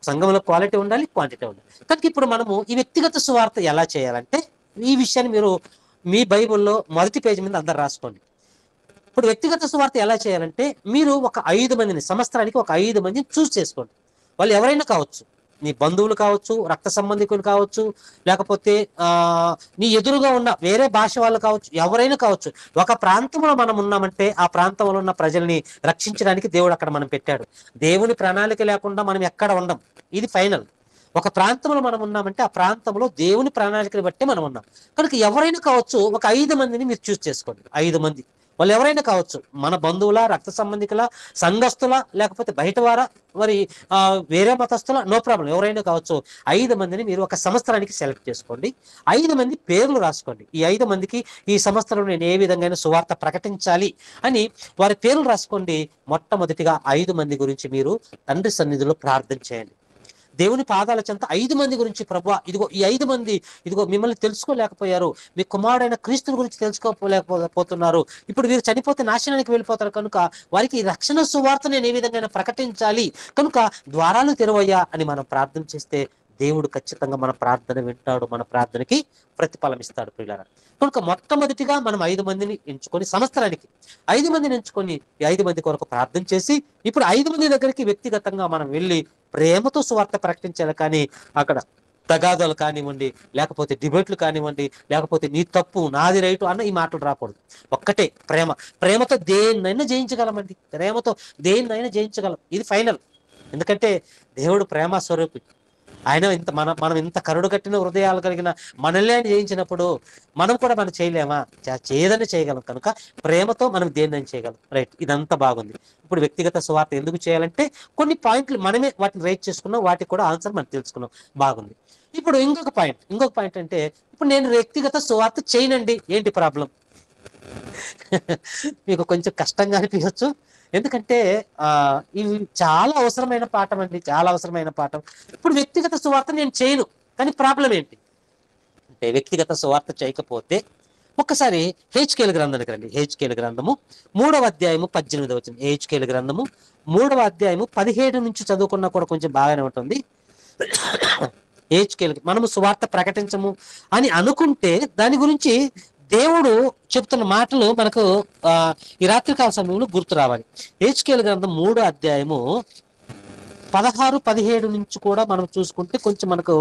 సంఘంలో క్వాలిటీ ఉండాలి, క్వాంటిటీ ఉండాలి. కనుక ఇప్పుడు మనము ఈ వ్యక్తిగత సువార్త ఎలా చేయాలంటే ఈ విషయాన్ని మీరు మీ బైబిల్లో మొదటి పేజీ మీద అందరు రాసుకోండి. ఇప్పుడు వ్యక్తిగత సువార్త ఎలా చేయాలంటే మీరు ఒక 5 మందిని, సంవత్సరానికి ఒక 5 మందిని చూస్ చేసుకోండి. వాళ్ళు ఎవరైనా కావచ్చు, నీ బంధువులు కావచ్చు, రక్త సంబంధికులు కావచ్చు, లేకపోతే నీ ఎదురుగా ఉన్న వేరే భాష వాళ్ళు కావచ్చు, ఎవరైనా కావచ్చు. ఒక ప్రాంతంలో మనం ఉన్నామంటే ఆ ప్రాంతంలో ఉన్న ప్రజల్ని రక్షించడానికి దేవుడు అక్కడ మనం పెట్టాడు. దేవుని ప్రణాళిక లేకుండా మనం ఎక్కడ ఉండం, ఇది ఫైనల్. ఒక ప్రాంతంలో మనం ఉన్నామంటే ఆ ప్రాంతంలో దేవుని ప్రణాళికను బట్టి మనం ఉన్నాం. కనుక ఎవరైనా కావచ్చు, ఒక 5 మందిని మీరు చూస్ చేసుకోండి. 5 మంది వాళ్ళు ఎవరైనా కావచ్చు, మన బంధువుల, రక్త సంబంధికుల, సంఘస్థుల, లేకపోతే బయట వారా, మరి వేరే మతస్థుల, నో ప్రాబ్లం, ఎవరైనా కావచ్చు. 5 మందిని మీరు ఒక సంవత్సరానికి సెలెక్ట్ చేసుకోండి. 5 మంది పేర్లు రాసుకోండి. ఈ 5 మందికి ఈ సంవత్సరంలో నేను ఏ విధంగా సువార్త ప్రకటించాలి అని వారి పేర్లు రాసుకోండి. మొట్టమొదటిగా 5 మంది గురించి మీరు తండ్రి సన్నిధిలో ప్రార్థన చేయండి. దేవుని పాదాల చెంత 5 మంది గురించి, ప్రభువా ఇదిగో ఈ 5 మంది ఇదిగో మిమ్మల్ని తెలుసుకోలేకపోయారు, మీ కుమారుడైన క్రీస్తుని గురించి తెలుసుకోలేకపోతున్నారు, ఇప్పుడు వీరు చనిపోతే నాశనానికి వెళ్ళిపోతారు, కనుక వారికి ఈ రక్షణ సువార్త నేను ఏ విధంగా ప్రకటించాలి, కనుక ద్వారాలు తెరవయ్యా అని మనం ప్రార్థన చేస్తే దేవుడు ఖచ్చితంగా మన ప్రార్థన వింటాడు, మన ప్రార్థనకి ప్రతిఫలం ఇస్తాడు ప్రియులారా. కనుక మొట్టమొదటిగా మనం 5 మందిని ఎంచుకొని, సంవత్సరానికి 5 మందిని ఎంచుకొని ఈ 5 మంది కొరకు ప్రార్థన చేసి, ఇప్పుడు 5 మంది దగ్గరికి వ్యక్తిగతంగా మనం వెళ్ళి ప్రేమతో సువార్త ప్రకటించాలి. కానీ అక్కడ తగాదాలు కానివ్వండి, లేకపోతే డిబేట్లు కానివ్వండి, లేకపోతే నీ తప్పు నాది రైటు అన్న ఈ మాటలు రాకూడదు. ఒక్కటే ప్రేమ. ప్రేమతో దేన్నైనా జయించగలమండి, ప్రేమతో దేన్నైనా జయించగలం. ఇది ఫైనల్. ఎందుకంటే దేవుడు ప్రేమ స్వరూపి. ఆయన మనం ఇంత కరుడు కట్టిన హృదయాలు కలిగిన మనల్ని ఆయన జయించినప్పుడు మనం కూడా మనం చేయలేమా? చేయదని చేయగలం. కనుక ప్రేమతో మనం దేన్ని చేయగలం. రైట్, ఇదంతా బాగుంది. ఇప్పుడు వ్యక్తిగత సువార్త ఎందుకు చేయాలంటే కొన్ని పాయింట్లు మనమే వాటిని రైట్ చేసుకున్నాం, వాటికి కూడా ఆన్సర్ మనం తెలుసుకున్నాం, బాగుంది. ఇప్పుడు ఇంకొక పాయింట్ అంటే, ఇప్పుడు నేను వ్యక్తిగత సువార్త చేయనండి, ఏంటి ప్రాబ్లం? మీకు కొంచెం కష్టంగా అనిపించవచ్చు, ఎందుకంటే ఇవి చాలా అవసరమైన పాఠం అండి, చాలా అవసరమైన పాఠం. ఇప్పుడు వ్యక్తిగత సువార్త నేను చేయను, కానీ ప్రాబ్లం ఏంటి అంటే, వ్యక్తిగత సువార్త చేయకపోతే ఒక్కసారి హెచ్కేల్ గ్రంథానికి రండి. హెచ్కేల్ గ్రంథము 3వ అధ్యాయము 18వ వచనం. హెచ్కేల్ గ్రంథము 3వ అధ్యాయము 17 నుంచి చదువుకున్నా కూడా కొంచెం బాగానే ఉంటుంది. హెచ్కేల్ మనము సువార్త ప్రకటించము అని అనుకుంటే దాని గురించి దేవుడు చెప్తున్న మాటలు మనకు ఈ రాత్రికాల సమయంలో గుర్తు రావాలి. హెచ్కేల్ గ్రంథం 3వ అధ్యాయము 16, 17 నుంచి కూడా మనం చూసుకుంటే కొంచెం మనకు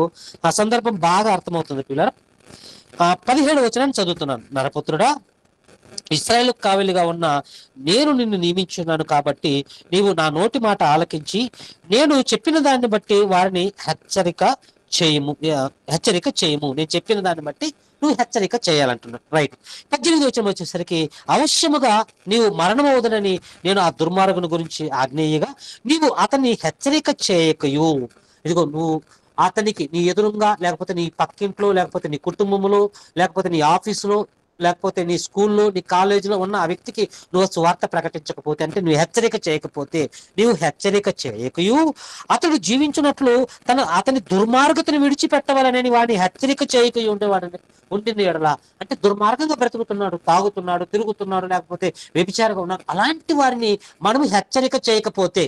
ఆ సందర్భం బాగా అర్థమవుతుంది పిల్లలు. 17వ వచనాన్ని చదువుతున్నాను. నరపుత్రుడా, ఇశ్రాయేలు కావలిగా ఉన్న నేను నిన్ను నియమించున్నాను కాబట్టి నీవు నా నోటి మాట ఆలకించి నేను చెప్పిన దాన్ని బట్టి వారిని హెచ్చరిక చేయము. నేను చెప్పిన దాన్ని బట్టి నువ్వు హెచ్చరిక చేయాలంటున్నాడు. రైట్. 18వ వచనం వచ్చేసరికి, అవశ్యముగా నీవు మరణమవుదనని నేను ఆ దుర్మార్గుని గురించి ఆజ్ఞేయగా నీవు అతన్ని హెచ్చరిక చేయకయు. ఇదిగో నువ్వు అతనికి నీ ఎదురుగా, లేకపోతే నీ పక్కింట్లో, లేకపోతే నీ కుటుంబంలో, లేకపోతే నీ ఆఫీసులో, లేకపోతే నీ స్కూల్లో, నీ కాలేజీలో ఉన్న ఆ వ్యక్తికి నువ్వు సువార్త ప్రకటించకపోతే, అంటే నువ్వు హెచ్చరిక చేయకపోతే, నీవు హెచ్చరిక చేయకయు అతడు జీవించినట్లు అతని దుర్మార్గతను విడిచిపెట్టవాలని వాడిని హెచ్చరిక చేయకయు ఉండేవాడని ఉండింది ఎడలా. అంటే దుర్మార్గంగా బ్రతుకుతున్నాడు, తాగుతున్నాడు, తిరుగుతున్నాడు, లేకపోతే వ్యభిచారంగా ఉన్నాడు, అలాంటి వారిని మనం హెచ్చరిక చేయకపోతే,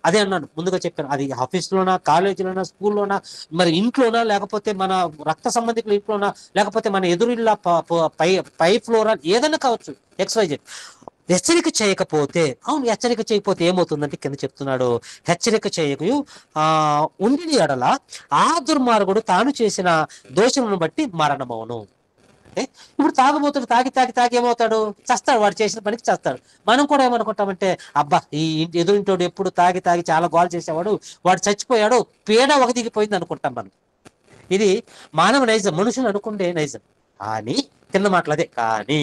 అదే అన్నాను ముందుగా చెప్పాను, అది ఆఫీస్లోనా, కాలేజీలోనా, స్కూల్లోనా, మరి ఇంట్లోనా, లేకపోతే మన రక్త సంబంధికుల ఇంట్లోనా, లేకపోతే మన ఎదురిల్లా పై ఫ్లోరా, ఏదైనా కావచ్చు, XYZ. హెచ్చరిక చేయకపోతే, అవును హెచ్చరిక చేయకపోతే ఏమవుతుందంటే కింద చెప్తున్నాడు, హెచ్చరిక చేయకు ఉండిని ఎడల ఆ దుర్మార్గుడు తాను చేసిన దోషమును బట్టి మరణమవును. అంటే ఇప్పుడు తాగుబోతుడు తాగి ఏమవుతాడు? చస్తాడు, వాడు చేసిన పనికి చస్తాడు. మనం కూడా ఏమనుకుంటామంటే, అబ్బా ఈ ఎదురింటోడు ఎప్పుడు తాగి చాలా గోల చేసేవాడు, వాడు చచ్చిపోయాడు, పీడ ఒక దిగిపోయింది అనుకుంటాం మనం. ఇది మానవ నైజం, మనుషులు అనుకుంటే నైజం. కానీ కింద మాటలు అదే. కానీ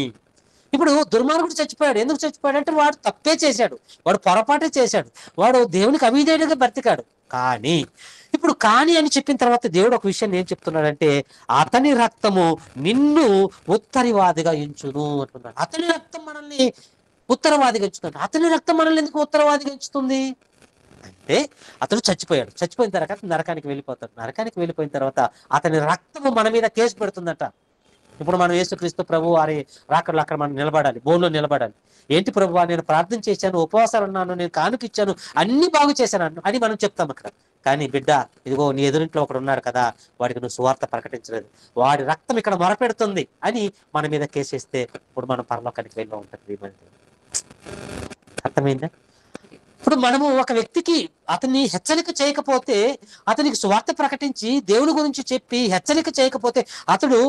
ఇప్పుడు దుర్మార్గుడు చచ్చిపోయాడు. ఎందుకు చచ్చిపోయాడు అంటే వాడు తప్పే చేశాడు, వాడు పొరపాటే చేశాడు, వాడు దేవునికి అవిధేయుడిగా బ్రతికాడు. కానీ అని చెప్పిన తర్వాత దేవుడు ఒక విషయాన్ని ఏం చెప్తున్నాడంటే, అతని రక్తము నిన్ను ఉత్తరవాదిగా ఎంచును అంటున్నాడు. అతని రక్తం మనల్ని ఉత్తరవాదిగా ఎంచుతుంది. అతని రక్తం మనల్ని ఎందుకు ఉత్తరవాదిగా ఎంచుతుంది అంటే, అతడు చచ్చిపోయిన తర్వాత నరకానికి వెళ్ళిపోయిన తర్వాత అతని రక్తము మన మీద కేసు పెడుతుందట. ఇప్పుడు మనం యేసుక్రీస్తు ప్రభు వారి రాకడలో అక్కడ మనం నిలబడాలి, బోన్లో నిలబడాలి. ఏంటి ప్రభువా, నేను ప్రార్థన చేశాను, ఉపవాసాలు ఉన్నాను, నేను కానుకిచ్చాను, అన్ని బాగు చేశాను అని మనం చెప్తాం అక్కడ. కానీ బిడ్డ, ఇదిగో నీ ఎదురింట్లో ఒకడు ఉన్నాడు కదా, వాడికి నువ్వు సువార్త ప్రకటించలేదు, వాడి రక్తం ఇక్కడ మొరపెడుతుంది అని మన మీద కేసేస్తే ఇప్పుడు మనం పరలోకానికి వెళ్ళి ఉంటుంది. అర్థమైందా? ఇప్పుడు మనము ఒక వ్యక్తికి అతన్ని హెచ్చరిక చేయకపోతే, అతనికి సువార్త ప్రకటించి దేవుని గురించి చెప్పి హెచ్చరిక చేయకపోతే, అతడు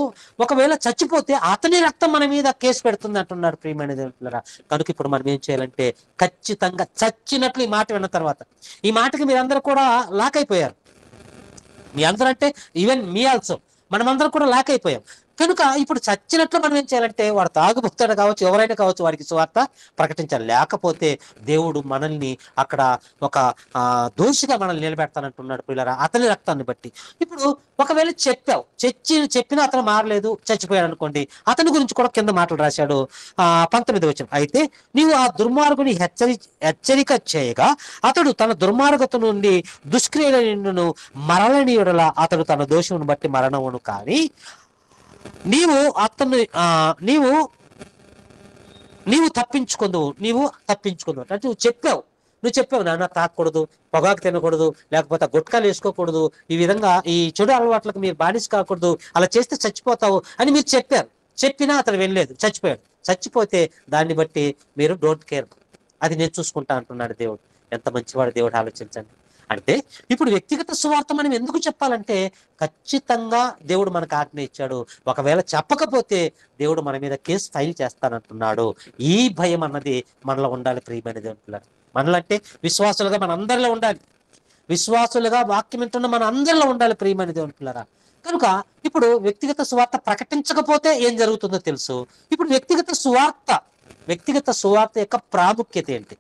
ఒకవేళ చచ్చిపోతే అతని రక్తం మన మీద కేసు పెడుతుంది అంటున్నాడు ప్రియమైన దేవులారా. కనుక ఇప్పుడు మనం ఏం చేయాలంటే, ఖచ్చితంగా చచ్చినట్లు ఈ మాట విన్న తర్వాత, ఈ మాటకి మీరందరూ కూడా లాక్ అయిపోయారు. మీ అందరూ అంటే ఈవెన్ మీ ఆల్సో, మనమందరం కూడా లాక్ అయిపోయాం. కనుక ఇప్పుడు చచ్చినట్లు మనం ఏం చేయాలంటే వాడు తాగుబోతాడు కావచ్చు, ఎవరైనా కావచ్చు, వాడికి సువార్త ప్రకటించాలి. లేకపోతే దేవుడు మనల్ని అక్కడ ఒక దోషిగా మనల్ని నిలబెడతానంటున్నాడు పిల్లరా, అతని రక్తాన్ని బట్టి. ఇప్పుడు ఒకవేళ చెప్పినా అతను మారలేదు, చచ్చిపోయాడు అనుకోండి, అతని గురించి కూడా కింద మాటలు రాశాడు. 19వ వచనం, అయితే నీవు ఆ దుర్మార్గుని హెచ్చరిక చేయగా అతడు తన దుర్మార్గత నుండి దుష్క్రియల నిన్ను మరలని యెడల అతడు తన దోషమును బట్టి మరణమును, కానీ నీవు అతన్ని నీవు నీవు తప్పించుకుందు అంటే నువ్వు చెప్పావు నాన్న, తాకూడదు, పొగాకు తినకూడదు, లేకపోతే గుట్కాలు వేసుకోకూడదు, ఈ విధంగా ఈ చెడు అలవాట్లకు మీరు బానిస కాకూడదు, అలా చేస్తే చచ్చిపోతావు అని మీరు చెప్పారు. చెప్పినా అతను వెళ్ళలేదు, చచ్చిపోయాడు. చచ్చిపోతే దాన్ని బట్టి మీరు డోంట్ కేర్, అది నేను చూసుకుంటా అంటున్నాడు దేవుడు. ఎంత మంచివాడు దేవుడు, ఆలోచించండి. అంటే ఇప్పుడు వ్యక్తిగత సువార్త మనం ఎందుకు చెప్పాలంటే ఖచ్చితంగా దేవుడు మనకు ఆజ్ఞ ఇచ్చాడు. ఒకవేళ చెప్పకపోతే దేవుడు మన మీద కేసు ఫైల్ చేస్తానంటున్నాడు. ఈ భయం అన్నది మనలో ఉండాలి ప్రియమైన దేవుని పిల్లలు. మనలో అంటే విశ్వాసులుగా మన అందరిలో ఉండాలి, విశ్వాసులుగా వాక్యం వింటున్న మన అందరిలో ఉండాలి ప్రియమైన దేవుని పిల్లరా. కనుక ఇప్పుడు వ్యక్తిగత సువార్త ప్రకటించకపోతే ఏం జరుగుతుందో తెలుసు. ఇప్పుడు వ్యక్తిగత సువార్త యొక్క ప్రాముఖ్యత ఏంటి?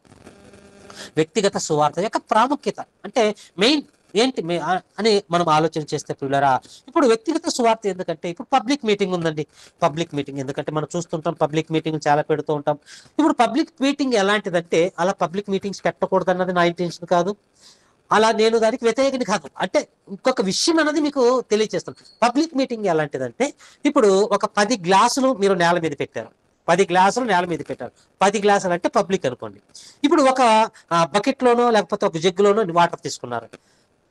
వ్యక్తిగత సువార్త యొక్క ప్రాముఖ్యత అంటే మెయిన్ ఏంటి అని మనం ఆలోచన చేస్తే పిల్లరా, ఇప్పుడు వ్యక్తిగత సువార్త ఎందుకంటే ఇప్పుడు పబ్లిక్ మీటింగ్ ఉందండి. పబ్లిక్ మీటింగ్ ఎందుకంటే మనం చూస్తుంటాం, పబ్లిక్ మీటింగ్ చాలా పెడుతూ ఉంటాం. ఇప్పుడు పబ్లిక్ మీటింగ్ ఎలాంటిదంటే, అలా పబ్లిక్ మీటింగ్స్ పెట్టకూడదు అన్నది నా ఇంటెన్షన్ కాదు, అలా నేను దానికి వ్యతిరేకని కాదు. అంటే ఇంకొక విషయం అన్నది మీకు తెలియజేస్తాను. పబ్లిక్ మీటింగ్ ఎలాంటిదంటే, ఇప్పుడు ఒక 10 గ్లాసులు మీరు నేల మీద పెట్టారు, 10 గ్లాసులు నేల మీద పెట్టారు. 10 గ్లాసులు అంటే పబ్లిక్ అనుకోండి. ఇప్పుడు ఒక బకెట్లోనో లేకపోతే ఒక జగ్గులోనో వాటర్ తీసుకున్నారు,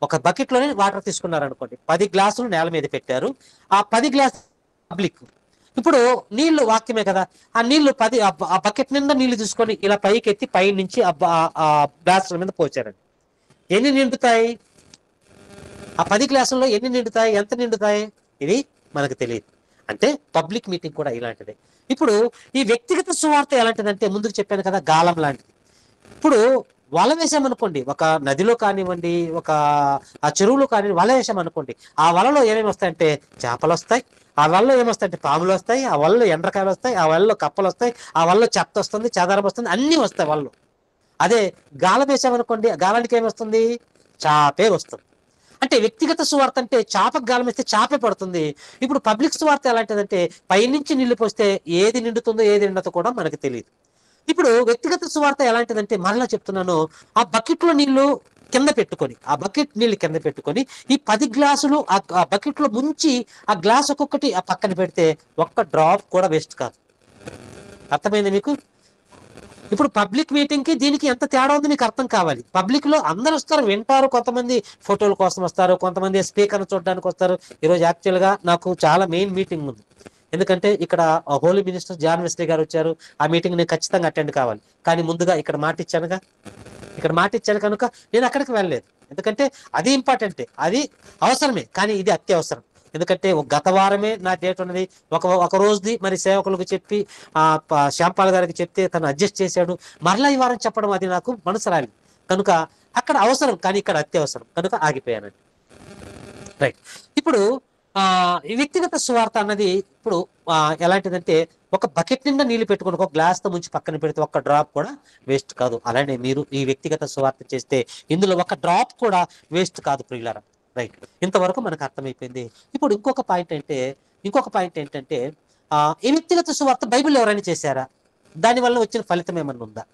ఒక బకెట్లోనే వాటర్ తీసుకున్నారు అనుకోండి. 10 గ్లాసులు నేల మీద పెట్టారు, ఆ 10 గ్లాస్ పబ్లిక్. ఇప్పుడు నీళ్లు వాక్యమే కదా, ఆ నీళ్లు ఆ బకెట్ నిండా నీళ్లు తీసుకొని ఇలా పైకి ఎత్తి పై నుంచి ఆ గ్లాసుల మీద పోచారండి. ఎన్ని నిండుతాయి? ఆ 10 గ్లాసుల్లో ఎన్ని నిండుతాయి, ఎంత నిండుతాయి, ఇది మనకు తెలియదు. అంటే పబ్లిక్ మీటింగ్ కూడా ఇలాంటిదే. ఇప్పుడు ఈ వ్యక్తిగత సువార్త ఎలాంటిదంటే, ముందుకు చెప్పాను కదా, గాలం లాంటిది. ఇప్పుడు వల వేసామనుకోండి, ఒక నదిలో కానివ్వండి, ఒక ఆ చెరువులో కానివ్వండి, వల వేసామనుకోండి, ఆ వలలో ఏమేమి వస్తాయంటే చేపలు వస్తాయి, ఆ వలలో ఏమొస్తాయంటే పాములు వస్తాయి, ఆ వలలో ఎండ్రకాయలు వస్తాయి, ఆ వలలో కప్పలు వస్తాయి, ఆ వలలో చెత్త వస్తుంది, చెదారం వస్తుంది, అన్నీ వస్తాయి వలలో. అదే గాలం వేసామనుకోండి, గాలానికి ఏమొస్తుంది? చాపే వస్తుంది. అంటే వ్యక్తిగత సువార్త అంటే చాపకు గాలం వేస్తే చాపే పడుతుంది. ఇప్పుడు పబ్లిక్ సువార్త ఎలాంటిదంటే పైనుంచి నీళ్లు పోస్తే ఏది నిండుతుందో ఏది నిండుతో కూడా మనకు తెలియదు. ఇప్పుడు వ్యక్తిగత సువార్త ఎలాంటిదంటే, మరలా చెప్తున్నాను, ఆ బకెట్లో నీళ్లు కింద పెట్టుకొని, ఆ బకెట్ నీళ్ళు కింద పెట్టుకొని ఈ 10 గ్లాసులు ఆ బకెట్లో ముంచి ఆ గ్లాస్ ఒక్కొక్కటి ఆ పక్కన పెడితే ఒక్క డ్రాప్ కూడా వేస్ట్ కాదు. అర్థమైంది మీకు? ఇప్పుడు పబ్లిక్ మీటింగ్ కి దీనికి ఎంత తేడా ఉంది మీకు అర్థం కావాలి. పబ్లిక్ లో అందరు వస్తారు, వింటారు, కొంతమంది ఫోటోల కోసం వస్తారు, కొంతమంది స్పీకర్ చూడడానికి వస్తారు. ఈరోజు యాక్చువల్ గా నాకు చాలా మెయిన్ మీటింగ్ ఉంది, ఎందుకంటే ఇక్కడ హోలీ మినిస్టర్ జాన్ వెస్లీ గారు వచ్చారు. ఆ మీటింగ్ నేను ఖచ్చితంగా అటెండ్ కావాలి. కానీ ముందుగా ఇక్కడ మాట ఇచ్చాను కనుక నేను అక్కడికి వెళ్ళలేదు. ఎందుకంటే అది ఇంపార్టెంటే, అది అవసరమే, కానీ ఇది అత్యవసరం. ఎందుకంటే గత వారమే నా డేట్ ఉన్నది, ఒక రోజుది మరి సేవకులకు చెప్పి శ్యాంపాల్ గారికి చెప్తే తను అడ్జస్ట్ చేశాడు. మరలా ఈ వారం చెప్పడం అది నాకు మనసు రాలేదు కనుక అక్కడ అవసరం, కానీ ఇక్కడ అత్యవసరం కనుక ఆగిపోయానండి. రైట్. ఇప్పుడు ఈ వ్యక్తిగత సువార్త అన్నది ఇప్పుడు ఎలాంటిదంటే, ఒక బకెట్ నిండా నీళ్లు పెట్టుకుని ఒక గ్లాస్ తో ముంచి పక్కన పెడితే ఒక్క డ్రాప్ కూడా వేస్ట్ కాదు. అలానే మీరు ఈ వ్యక్తిగత సువార్త చేస్తే ఇందులో ఒక డ్రాప్ కూడా వేస్ట్ కాదు ప్రియులారా. రైట్, ఇంతవరకు మనకు అర్థమైపోయింది. ఇప్పుడు ఇంకొక పాయింట్ ఏంటంటే ఈ వ్యక్తిగత సువార్త బైబిల్ ఎవరైనా చేశారా? దానివల్ల వచ్చిన ఫలితం ఏమన్నా ఉందా?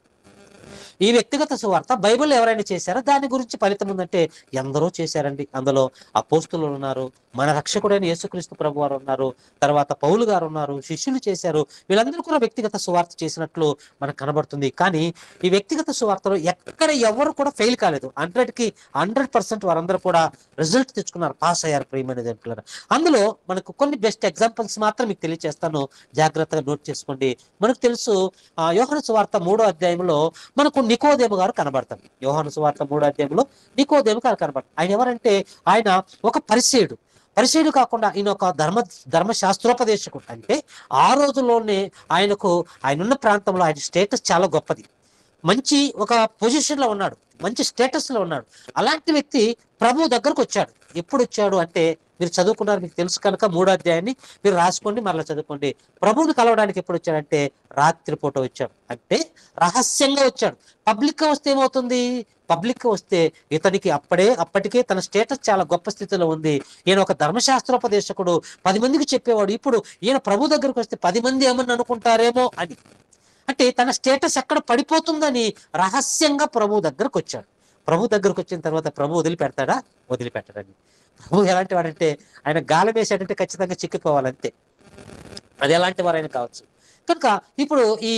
ఈ వ్యక్తిగత సువార్త బైబిల్ ఎవరైనా చేశారా? దాని గురించి ఫలితం ఉందంటే ఎందరో చేశారండి. అందులో అపోస్తులు ఉన్నారు, మన రక్షకుడైన యేసుక్రీస్తు ప్రభు వారు ఉన్నారు, తర్వాత పౌలు గారు ఉన్నారు, శిష్యులు చేశారు. వీళ్ళందరూ కూడా వ్యక్తిగత సువార్త చేసినట్లు మనకు కనబడుతుంది. కానీ ఈ వ్యక్తిగత సువార్తలో ఎక్కడ ఎవరు కూడా ఫెయిల్ కాలేదు. 100% వారందరూ కూడా రిజల్ట్ తెచ్చుకున్నారు, పాస్ అయ్యారు ప్రియమైన దేవుని. అందులో మనకు కొన్ని బెస్ట్ ఎగ్జాంపుల్స్ మాత్రం మీకు తెలియజేస్తాను, జాగ్రత్తగా నోట్ చేసుకోండి. మనకు తెలుసు, యోహాను సువార్త 3వ అధ్యాయంలో మనకు నికోదేము గారు కనబడతారు. యోహాను సువార్త 3వ అధ్యాయంలో నికోదేము గారు కనబడతారు. ఆయన ఎవరంటే, ఆయన ఒక పరిసయ్యుడు కాకుండా ఈయన ఒక ధర్మశాస్త్రోపదేశకుడు. అంటే ఆ రోజుల్లోనే ఆయనున్న ప్రాంతంలో ఆయన స్టేటస్ చాలా గొప్పది, మంచి ఒక పొజిషన్ లో ఉన్నాడు, మంచి స్టేటస్ లో ఉన్నాడు. అలాంటి వ్యక్తి ప్రభు దగ్గరకు వచ్చాడు. ఎప్పుడు వచ్చాడు అంటే మీరు చదువుకున్నారు, మీకు తెలుసు కనుక 3వ అధ్యాయాన్ని మీరు రాసుకోండి, మరలా చదువుకోండి. ప్రభువుని కలవడానికి ఎప్పుడు వచ్చాడంటే రాత్రిపూట వచ్చాడు. అంటే రహస్యంగా వచ్చాడు. పబ్లిక్గా వస్తే ఏమవుతుంది? పబ్లిక్గా వస్తే ఇతనికి అప్పటికే తన స్టేటస్ చాలా గొప్ప స్థితిలో ఉంది. ఈయన ఒక ధర్మశాస్త్రోపదేశకుడు, 10 మందికి చెప్పేవాడు. ఇప్పుడు ఈయన ప్రభు దగ్గరకు వస్తే 10 మంది ఏమని అనుకుంటారేమో అని, అంటే తన స్టేటస్ ఎక్కడ పడిపోతుందని రహస్యంగా ప్రభు దగ్గరకు వచ్చాడు. ప్రభు దగ్గరకు వచ్చిన తర్వాత ప్రభు వదిలిపెడతాడా? వదిలిపెట్టడండి. ప్రభు ఎలాంటి వాడంటే ఆయన గాలం వేసాడంటే ఖచ్చితంగా చిక్కిపోవాలంతే. అది ఎలాంటి వారైనా కావచ్చు. కనుక ఇప్పుడు ఈ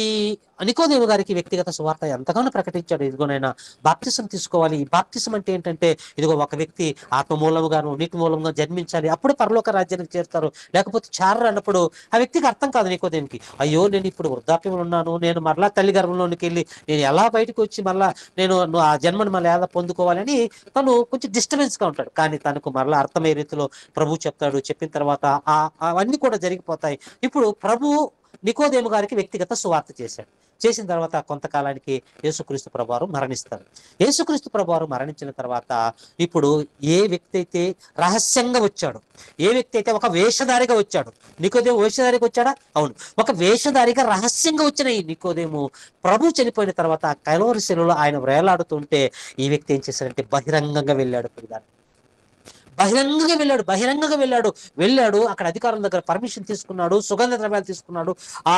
నికోదేము గారికి వ్యక్తిగత సువార్త ఎంతగానో ప్రకటించాడు. ఇదిగోనైనా బాప్తిసం తీసుకోవాలి. ఈ బాప్తిసం అంటే ఏంటంటే, ఇదిగో ఒక వ్యక్తి ఆత్మ మూలంగాను నీటి మూలంగా జన్మించాలి, అప్పుడు పరలోక రాజ్యానికి చేరుతారు, లేకపోతే చారరు అన్నప్పుడు ఆ వ్యక్తికి అర్థం కాదు. నికోదేముకి, అయ్యో నేను ఇప్పుడు వృద్ధాప్యంలో ఉన్నాను, నేను మరలా తల్లి గర్భంలోనికి వెళ్ళి నేను ఎలా బయటకు వచ్చి మరలా నేను ఆ జన్మను మళ్ళీ ఎలా పొందుకోవాలని తను కొంచెం డిస్టర్బెన్స్గా ఉంటాడు. కానీ తనకు మరలా అర్థమయ్యే రీతిలో ప్రభు చెప్తాడు. చెప్పిన తర్వాత అవన్నీ కూడా జరిగిపోతాయి. ఇప్పుడు ప్రభు నికోదేము గారికి వ్యక్తిగత సువార్త చేశాడు. చేసిన తర్వాత కొంతకాలానికి యేసుక్రీస్తు ప్రభువారు మరణిస్తారు. యేసుక్రీస్తు ప్రభువారు మరణించిన తర్వాత ఇప్పుడు ఏ వ్యక్తి అయితే రహస్యంగా వచ్చాడు, ఏ వ్యక్తి అయితే ఒక వేషధారిగా వచ్చాడు, నికోదేము వేషధారిగా వచ్చాడా? అవును. ఒక వేషధారిగా రహస్యంగా వచ్చిన ఈ నికోదేము ప్రభు చనిపోయిన తర్వాత కల్వరి శిలువలో ఆయన వేలాడుతుంటే ఈ వ్యక్తి ఏం చేశాడంటే బహిరంగంగా వెళ్ళాడు. బహిరంగంగా వెళ్ళాడు. అక్కడ అధికారుల దగ్గర పర్మిషన్ తీసుకున్నాడు, సుగంధ ద్రవ్యాలు తీసుకున్నాడు. ఆ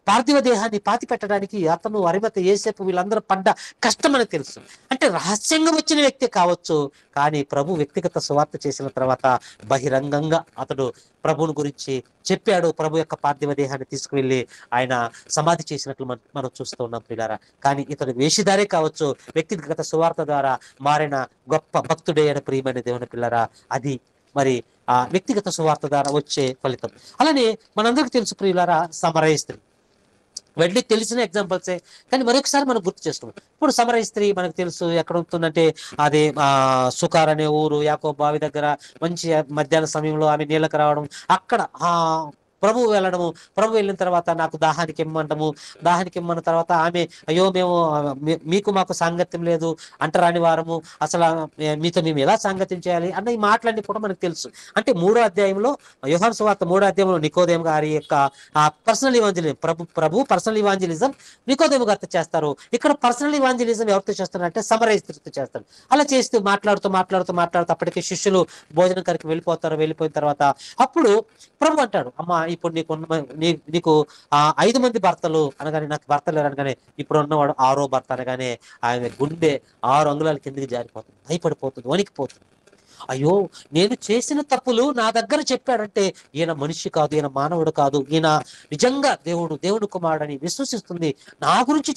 పార్థివ దేహాన్ని పాతి పెట్టడానికి అతను, అరిమత, యేసేపు వీళ్ళందరూ పడ్డ కష్టం అని తెలుసు. అంటే రహస్యంగా వచ్చిన వ్యక్తి కావచ్చు, కానీ ప్రభు వ్యక్తిగత సువార్త చేసిన తర్వాత బహిరంగంగా అతడు ప్రభువుని గురించి చెప్పాడు. ప్రభు యొక్క పార్థివ దేహాన్ని తీసుకువెళ్ళి ఆయన సమాధి చేసినట్లు మనం చూస్తూ ఉన్నాం ప్రియులారా. కానీ ఇతడు వేషధారే కావచ్చు, వ్యక్తిగత సువార్త ద్వారా మారిన గొప్ప భక్తుడే అని ప్రియమైన దేవుని పిల్లరా. అది మరి ఆ వ్యక్తిగత సువార్త ద్వారా వచ్చే ఫలితం. అలానే మనందరికీ తెలుసు ప్రియులారా, సమరయ స్త్రీ వెంటనే తెలిసిన ఎగ్జాంపుల్సే, కానీ మరొకసారి మనం గుర్తు చేసుకున్నాం. ఇప్పుడు సమరయ స్త్రీ మనకు తెలుసు ఎక్కడ ఉంటుందంటే, అది సుకార్ అనే ఊరు, యాకోబు బావి దగ్గర మంచి మధ్యాహ్న సమయంలో ఆమె నీళ్ళకి రావడం, అక్కడ ప్రభు వెళ్ళడము, ప్రభు వెళ్ళిన తర్వాత నాకు దాహానికి ఇమ్మన్న తర్వాత ఆమె, అయ్యో మేము మీకు మాకు సాంగత్యం లేదు, అంటరాని వారము, అసలు మీతో మేము ఎలా సాంగత్యం చేయాలి అన్న ఈ మాటలన్నీ కూడా మనకు తెలుసు. అంటే 3వ అధ్యాయంలో యోహాను సువార్త 3వ అధ్యాయంలో నికోదేము గారి యొక్క పర్సనల్ ఇవాంజలిజం, ప్రభు పర్సనల్ ఇవాంజలిజం నికోదేము గారితో చేస్తారు. ఇక్కడ పర్సనల్ ఇవాంజలిజం ఎవరితో చేస్తారంటే సమరయ స్త్రీతో చేస్తారు. అలా చేస్తూ మాట్లాడుతూ అప్పటికే శిష్యులు భోజనం కరికి వెళ్ళిపోయిన తర్వాత అప్పుడు ప్రభు అంటాడు, అమ్మా ఇప్పుడు నీకు 5 మంది భర్తలు అనగానే, నాకు భర్త లేరు అనగానే, ఇప్పుడు ఉన్నవాడు 6వ భర్త అనగానే ఆయన గుండె 6 అంగుళాల కిందికి జారిపోతుంది, భయపడిపోతుంది, వణికిపోతుంది. అయ్యో నేను చేసిన తప్పులు నా దగ్గర చెప్పాడంటే ఈయన మనిషి కాదు, ఈయన మానవుడు కాదు, ఈయన నిజంగా దేవుడు కుమారుడని విశ్వసిస్తుంది. నా గురించి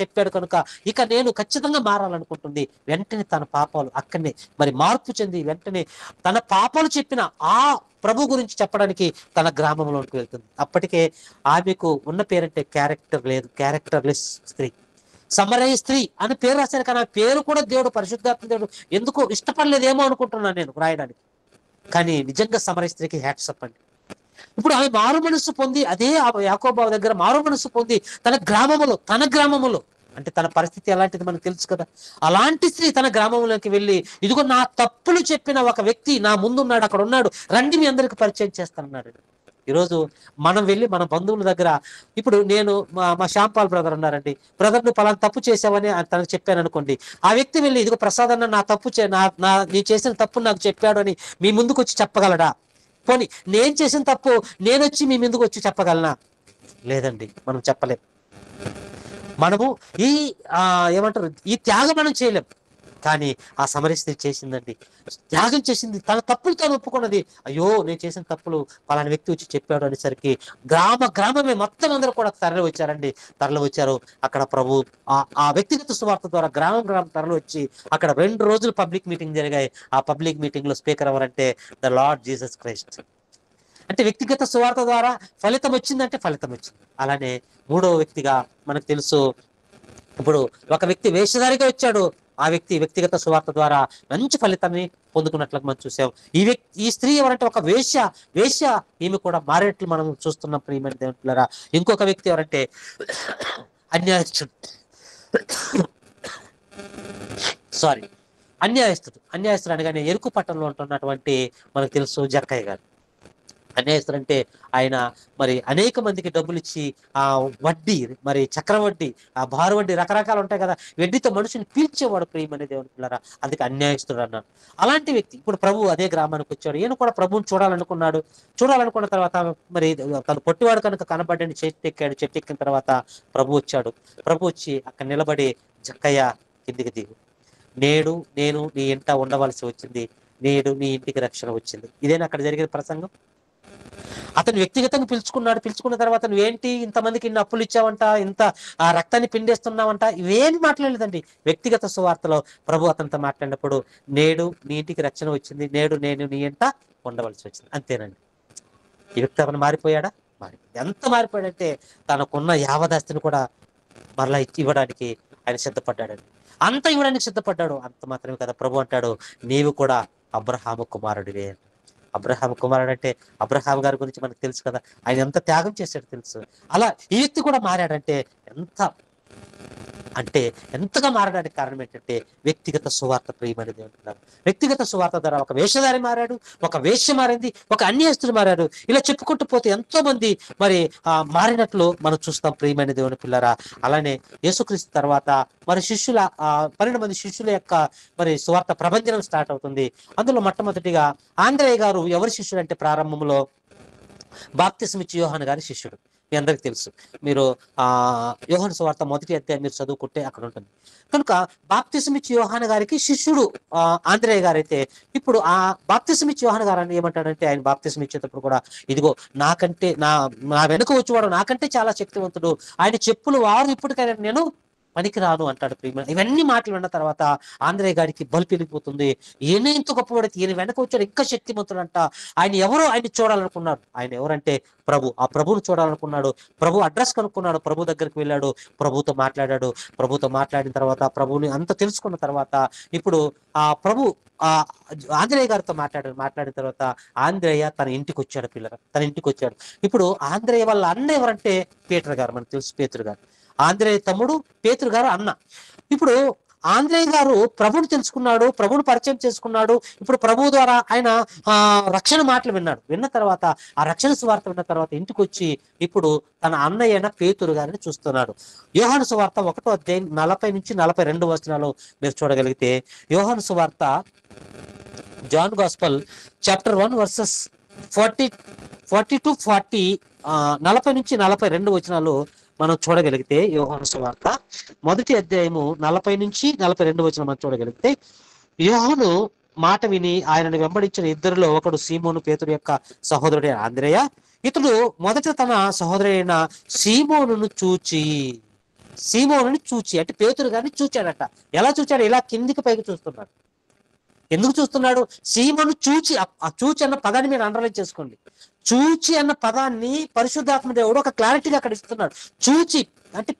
చెప్పాడు కనుక ఇక నేను ఖచ్చితంగా మారాలనుకుంటుంది. వెంటనే తన పాపాలు అక్కడనే మరి మార్పు చెంది వెంటనే తన పాపాలు చెప్పిన ఆ ప్రభు గురించి చెప్పడానికి తన గ్రామంలోకి వెళ్తుంది. అప్పటికే ఆమెకు ఉన్న పేరంటే క్యారెక్టర్లెస్ స్త్రీ, సమరయ స్త్రీ అని పేరు రాశారు. కానీ ఆ పేరు కూడా పరిశుద్ధాత్మ దేవుడు ఎందుకు ఇష్టపడలేదేమో అనుకుంటున్నాను నేను రాయడానికి. కానీ నిజంగా సమరయ స్త్రీకి హ్యాట్స్ అప్ అండి. ఇప్పుడు ఆమె మారు మనస్సు పొంది, అదే యాకోబు దగ్గర మారు మనస్సు పొంది తన గ్రామములో అంటే తన పరిస్థితి ఎలాంటిది మనకు తెలుసు కదా, అలాంటి స్త్రీ తన గ్రామంలోకి వెళ్ళి, ఇదిగో నా తప్పులు చెప్పిన ఒక వ్యక్తి నా ముందున్నాడు, అక్కడ ఉన్నాడు, రండి మీ అందరికి పరిచయం చేస్తానన్నాడు. ఈరోజు మనం వెళ్ళి మన బంధువుల దగ్గర, ఇప్పుడు నేను మా శ్యాంపాల్ బ్రదర్ ఉన్నారండి, బ్రదర్ను పలానా తప్పు చేసావని తనకు చెప్పాను అనుకోండి, ఆ వ్యక్తి వెళ్ళి, ఇదిగో ప్రసాద్ అన్న నా తప్పు నీ చేసిన తప్పు నాకు చెప్పాడు అని మీ ముందుకు వచ్చి చెప్పగలడా? పోనీ నేను చేసిన తప్పు నేను వచ్చి మీ ముందుకు వచ్చి చెప్పగలనా? లేదండి, మనం చెప్పలేం. మనము ఏమంటారు, ఈ త్యాగం మనం చేయలేం. కానీ ఆ సమరయ స్త్రీ చేసిందండి, త్యాగం చేసింది, తన తప్పులు తాను ఒప్పుకున్నది. అయ్యో నేను చేసిన తప్పులు పలానా వ్యక్తి వచ్చి చెప్పాడు అనేసరికి గ్రామమే మొత్తం అందరూ కూడా తరలి వచ్చారు. అక్కడ ప్రభు ఆ వ్యక్తిగత సువార్త ద్వారా గ్రామం తరలి వచ్చి అక్కడ 2 రోజులు పబ్లిక్ మీటింగ్ జరిగాయి. ఆ పబ్లిక్ మీటింగ్ లో స్పీకర్ ఎవరంటే ద లార్డ్ జీసస్ క్రైస్ట్. అంటే వ్యక్తిగత సువార్త ద్వారా ఫలితం వచ్చిందంటే ఫలితం వచ్చింది. అలానే 3వ వ్యక్తిగా మనకు తెలుసు, ఇప్పుడు ఒక వ్యక్తి వేషధారిగా వచ్చాడు, ఆ వ్యక్తి వ్యక్తిగత సువార్త ద్వారా మంచి ఫలితాన్ని పొందుకున్నట్లుగా మనం చూసాం. ఈ స్త్రీ ఎవరంటే ఒక వేశ్య ఈమె కూడా మారేట్లు మనం చూస్తున్నాం ప్రియమైన దేవులారా. ఇంకొక వ్యక్తి ఎవరంటే అన్యాయస్తుడు, అన్యాయస్తుడు అనగానే ఎరుకు పట్టణంలో ఉంటున్నటువంటి మనకు తెలుసు జక్కయ్య గారు. అన్యాయస్తుడు అంటే ఆయన మరి అనేక మందికి డబ్బులు ఇచ్చి ఆ వడ్డీ, మరి చక్రవడ్డీ, ఆ బారు వడ్డీ రకరకాలు ఉంటాయి కదా, వడ్డీతో మనుషుని పీల్చేవాడు ప్రియమనే దేవుని పిల్లరా, అందుకే అన్యాయస్తుడు అన్నాడు. అలాంటి వ్యక్తి ఇప్పుడు ప్రభు అదే గ్రామానికి వచ్చాడు. ఈయన కూడా ప్రభువుని చూడాలనుకున్న తర్వాత మరి తను పొట్టివాడు కనుక కనబడ్డాడు, చెట్టు ఎక్కాడు. చెట్టు ఎక్కిన తర్వాత ప్రభు వచ్చాడు. ప్రభు వచ్చి అక్కడ నిలబడి, జక్కయ్య కిందికి దిగు, నేడు నేను నీ ఇంట ఉండవలసి వచ్చింది, నేడు నీ ఇంటికి రక్షణ వచ్చింది. ఇదేనా అక్కడ జరిగిన ప్రసంగం? అతను వ్యక్తిగతంగా పిలుచుకున్న తర్వాత నువ్వేంటి ఇంతమందికి ఇన్ని అప్పులు ఇచ్చావంట, ఇంత ఆ రక్తాన్ని పిండేస్తున్నావంట, ఇవేమి మాట్లాడలేదండి. వ్యక్తిగత సువార్తలో ప్రభు అతనితో మాట్లాడినప్పుడు, నేడు నీ ఇంటికి రక్షణ వచ్చింది, నేడు నేను నీ ఇంట ఉండవలసి వచ్చింది, అంతేనండి. ఈ వ్యక్తి అతను మారిపోయాడా? ఎంత మారిపోయాడంటే తనకున్న యావదాస్తిని కూడా మరలా ఇవ్వడానికి ఆయన సిద్ధపడ్డాడండి. అంత ఇవ్వడానికి సిద్ధపడ్డాడు. అంత మాత్రమే కదా, ప్రభు అంటాడు, నీవు కూడా అబ్రహాము కుమారుడివే. అబ్రహాం కుమారుడు అంటే అబ్రహాం గారి గురించి మనకు తెలుసు కదా, ఆయన ఎంత త్యాగం చేశాడు తెలుసు. అలా ఈ వ్యక్తి కూడా మారాడంటే ఎంతగా మారడానికి కారణం ఏంటంటే వ్యక్తిగత సువార్త ప్రియమనేది అంటున్నారు. వ్యక్తిగత సువార్త ద్వారా ఒక వేషధారి మారాడు, ఒక వేశ్య మారింది, ఒక అన్యాయస్తుడు మారాడు. ఇలా చెప్పుకుంటూ పోతే ఎంతో మంది మరి మారినట్లు మనం చూస్తాం ప్రియమైన దేవుని పిల్లరా. అలానే యేసుక్రీస్తు తర్వాత మరి 12 మంది శిష్యుల యొక్క మరి సువార్త ప్రభంజనం స్టార్ట్ అవుతుంది. అందులో మొట్టమొదటిగా ఆంద్రేయ గారు ఎవరి శిష్యుడు అంటే ప్రారంభంలో బాప్తిస్మిచ్చి యోహాను గారి శిష్యుడు. మీ అందరికి తెలుసు. మీరు యోహాను సువార్త 1వ అధ్యాయం మీరు చదువుకుంటే అక్కడ ఉంటుంది. కనుక బాప్తిస్మిచ్చి యోహాను గారికి శిష్యుడు ఆంద్రేయ గారు అయితే, ఇప్పుడు ఆ బాప్తిస్మిచ్చి యోహాను గారు అని ఏమంటాడంటే, ఆయన బాప్తిస్మ ఇచ్చేటప్పుడు కూడా, ఇదిగో నాకంటే నా వెనుక వచ్చేవాడు నాకంటే చాలా శక్తివంతుడు, ఆయన చెప్పులు వారు ఇప్పటికైనా నేను పనికిరాను అంటాడు ప్రియమైన. ఇవన్నీ మాటలు విన్న తర్వాత ఆంద్రేయ గారికి బలి పెరిగిపోతుంది. ఈయన ఇంత గొప్పవాడైతే ఈయన వెనక వచ్చాడు ఇంకా శక్తిమంతుడంట. ఆయన ఎవరో ఆయన చూడాలనుకున్నాడు. ఆయన ఎవరంటే ప్రభు. ఆ ప్రభువును చూడాలనుకున్నాడు. ప్రభు అడ్రస్ కనుక్కున్నాడు. ప్రభు దగ్గరికి వెళ్ళాడు, ప్రభుతో మాట్లాడాడు. ప్రభుతో మాట్లాడిన తర్వాత ప్రభువుని అంత తెలుసుకున్న తర్వాత ఇప్పుడు ఆ ప్రభు ఆంద్రేయ గారితో మాట్లాడిన తర్వాత ఆంద్రేయ తన ఇంటికి వచ్చాడు. తన ఇంటికి వచ్చాడు. ఇప్పుడు ఆంద్రేయ వాళ్ళ అన్న ఎవరంటే పీటర్ గారు. మనకు తెలుసు, పేతురు గారు. ఆంద్రేయ తమ్ముడు, పేతురు గారు అన్న. ఇప్పుడు ఆంద్రేయ గారు ప్రభుని తెలుసుకున్నాడు, ప్రభుని పరిచయం చేసుకున్నాడు. ఇప్పుడు ప్రభు ద్వారా ఆయన రక్షణ మాటలు విన్న తర్వాత ఆ రక్షణ సువార్త విన్న తర్వాత ఇంటికి వచ్చి ఇప్పుడు తన అన్నయ్యన పేతురు గారిని చూస్తున్నాడు. యోహాను సువార్త 1వ అధ్యాయం 40 నుంచి 42 వచనాలు మీరు చూడగలిగితే, యోహాను సువార్త John gospel chapter 1 verses 40 to 40 40 నుంచి 42 వచనాలు మనం చూడగలిగితే, యోహాను సువార్త 1వ అధ్యాయము 40 నుంచి 42 వచనం మనం చూడగలిగితే, యోహాను మాట విని ఆయనను వెంబడించిన ఇద్దరిలో ఒకడు సీమోను, పేతురు యొక్క సహోదరుడు ఆంద్రేయ. ఇతడు మొదట తన సహోదరుడైన సీమోనును చూచి అంటే పేతురు గారిని చూచాడట. ఎలా చూచాడు? ఇలా కిందికి పైకి చూస్తున్నాడు. ఎందుకు చూస్తున్నాడు? సీమోను చూచి. ఆ చూచి అన్న పదాన్ని మీరు అండర్లైన్ చేసుకోండి. చూచి అన్న పదాన్ని పరిశుద్ధాత్మ దేవుడు ఒక క్లారిటీగా అక్కడ ఇస్తున్నాడు. చూచి అంటే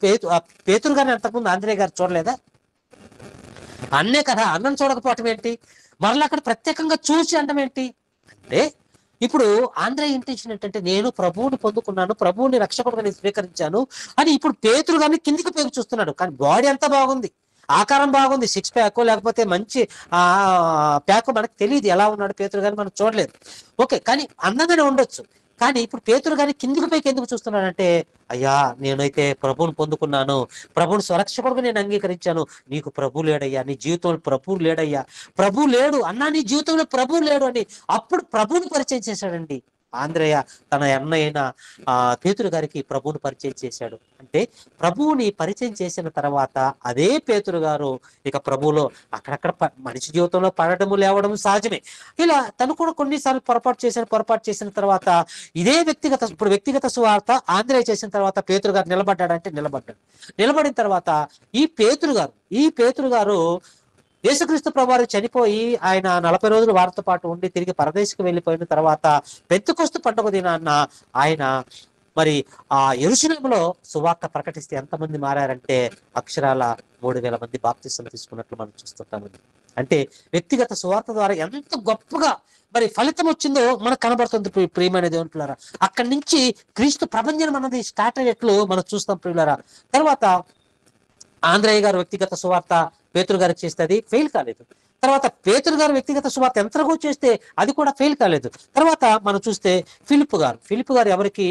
పేతురు గారిని అంతకుముందు ఆంద్రేయ గారు చూడలేదా? అన్నే కదా, అన్నం చూడకపోవటం ఏంటి? మరలా అక్కడ ప్రత్యేకంగా చూచి అనడం ఏంటి అంటే, ఇప్పుడు ఆంద్రేయ ఇంటెన్షన్ ఏంటంటే, నేను ప్రభువుని పొందుకున్నాను, ప్రభువుని రక్షకుడుగా నేను స్వీకరించాను అని ఇప్పుడు పేతురు గారిని కిందికి పైకి చూస్తున్నాడు. కానీ బాడీ అంతా బాగుంది, ఆకారం బాగుంది, 6 ప్యాక్ లేకపోతే మంచి ప్యాక్ మనకు తెలియదు ఎలా ఉన్నాడు పేతురు గారిని మనం చూడలేదు. ఓకే, కానీ అందంగానే ఉండొచ్చు. కానీ ఇప్పుడు పేతురు గారిని కిందికి పైకి ఎందుకు చూస్తున్నాడంటే, అయ్యా నేనైతే ప్రభువుని పొందుకున్నాను, ప్రభువుని సురక్షకుడుగా నేను అంగీకరించాను, నీకు ప్రభు లేడయ్యా, నీ జీవితంలో ప్రభు లేడయ్యా, ప్రభు లేడు అన్నా, నీ జీవితంలో ప్రభు లేడు అని అప్పుడు ప్రభువుని పరిచయం చేశాడండి ఆంద్రేయ. తన అన్నయ్యన పేతురు గారికి ప్రభువుని పరిచయం చేశాడు. అంటే ప్రభువుని పరిచయం చేసిన తర్వాత అదే పేతురు గారు ఇక ప్రభువులో అక్కడక్కడ మనిషి జీవితంలో పడటము లేవడం సహజమే. ఇలా తను కూడా కొన్నిసార్లు పొరపాటు చేసిన తర్వాత ఇదే వ్యక్తిగత సువార్త ఆంద్రేయ చేసిన తర్వాత పేతురు గారు నిలబడ్డాడు. నిలబడిన తర్వాత ఈ పేతురు గారు యేసుక్రీస్తు ప్రభువారు చనిపోయి ఆయన 40 రోజులు వారితో పాటు ఉండి తిరిగి పరదేశికి వెళ్ళిపోయిన తర్వాత పెంతెకొస్తు పండుగ దినాన్న ఆయన మరి యెరూషలేములో సువార్త ప్రకటిస్తే ఎంతమంది మారారంటే అక్షరాల 3000 మంది బాప్తిసం తీసుకున్నట్లు మనం చూస్తుంటామండి. అంటే వ్యక్తిగత సువార్త ద్వారా ఎంత గొప్పగా మరి ఫలితం వచ్చిందో మనకు కనబడుతుంది ప్రియమైన దేవుని పిల్లరా. అక్కడి నుంచి క్రీస్తు ప్రభంజనం అన్నది స్టార్ట్ అయ్యేట్లు మనం చూస్తాం ప్రియులారా. తర్వాత ఆంద్రేయ గారు వ్యక్తిగత సువార్త పేతురు గారికి చేస్తే అది ఫెయిల్ కాలేదు. తర్వాత పేతురు గారు వ్యక్తిగత సువార్త ఎంతగా చేస్తే అది కూడా ఫెయిల్ కాలేదు. తర్వాత మనం చూస్తే ఫిలిప్ గారు ఎవరికి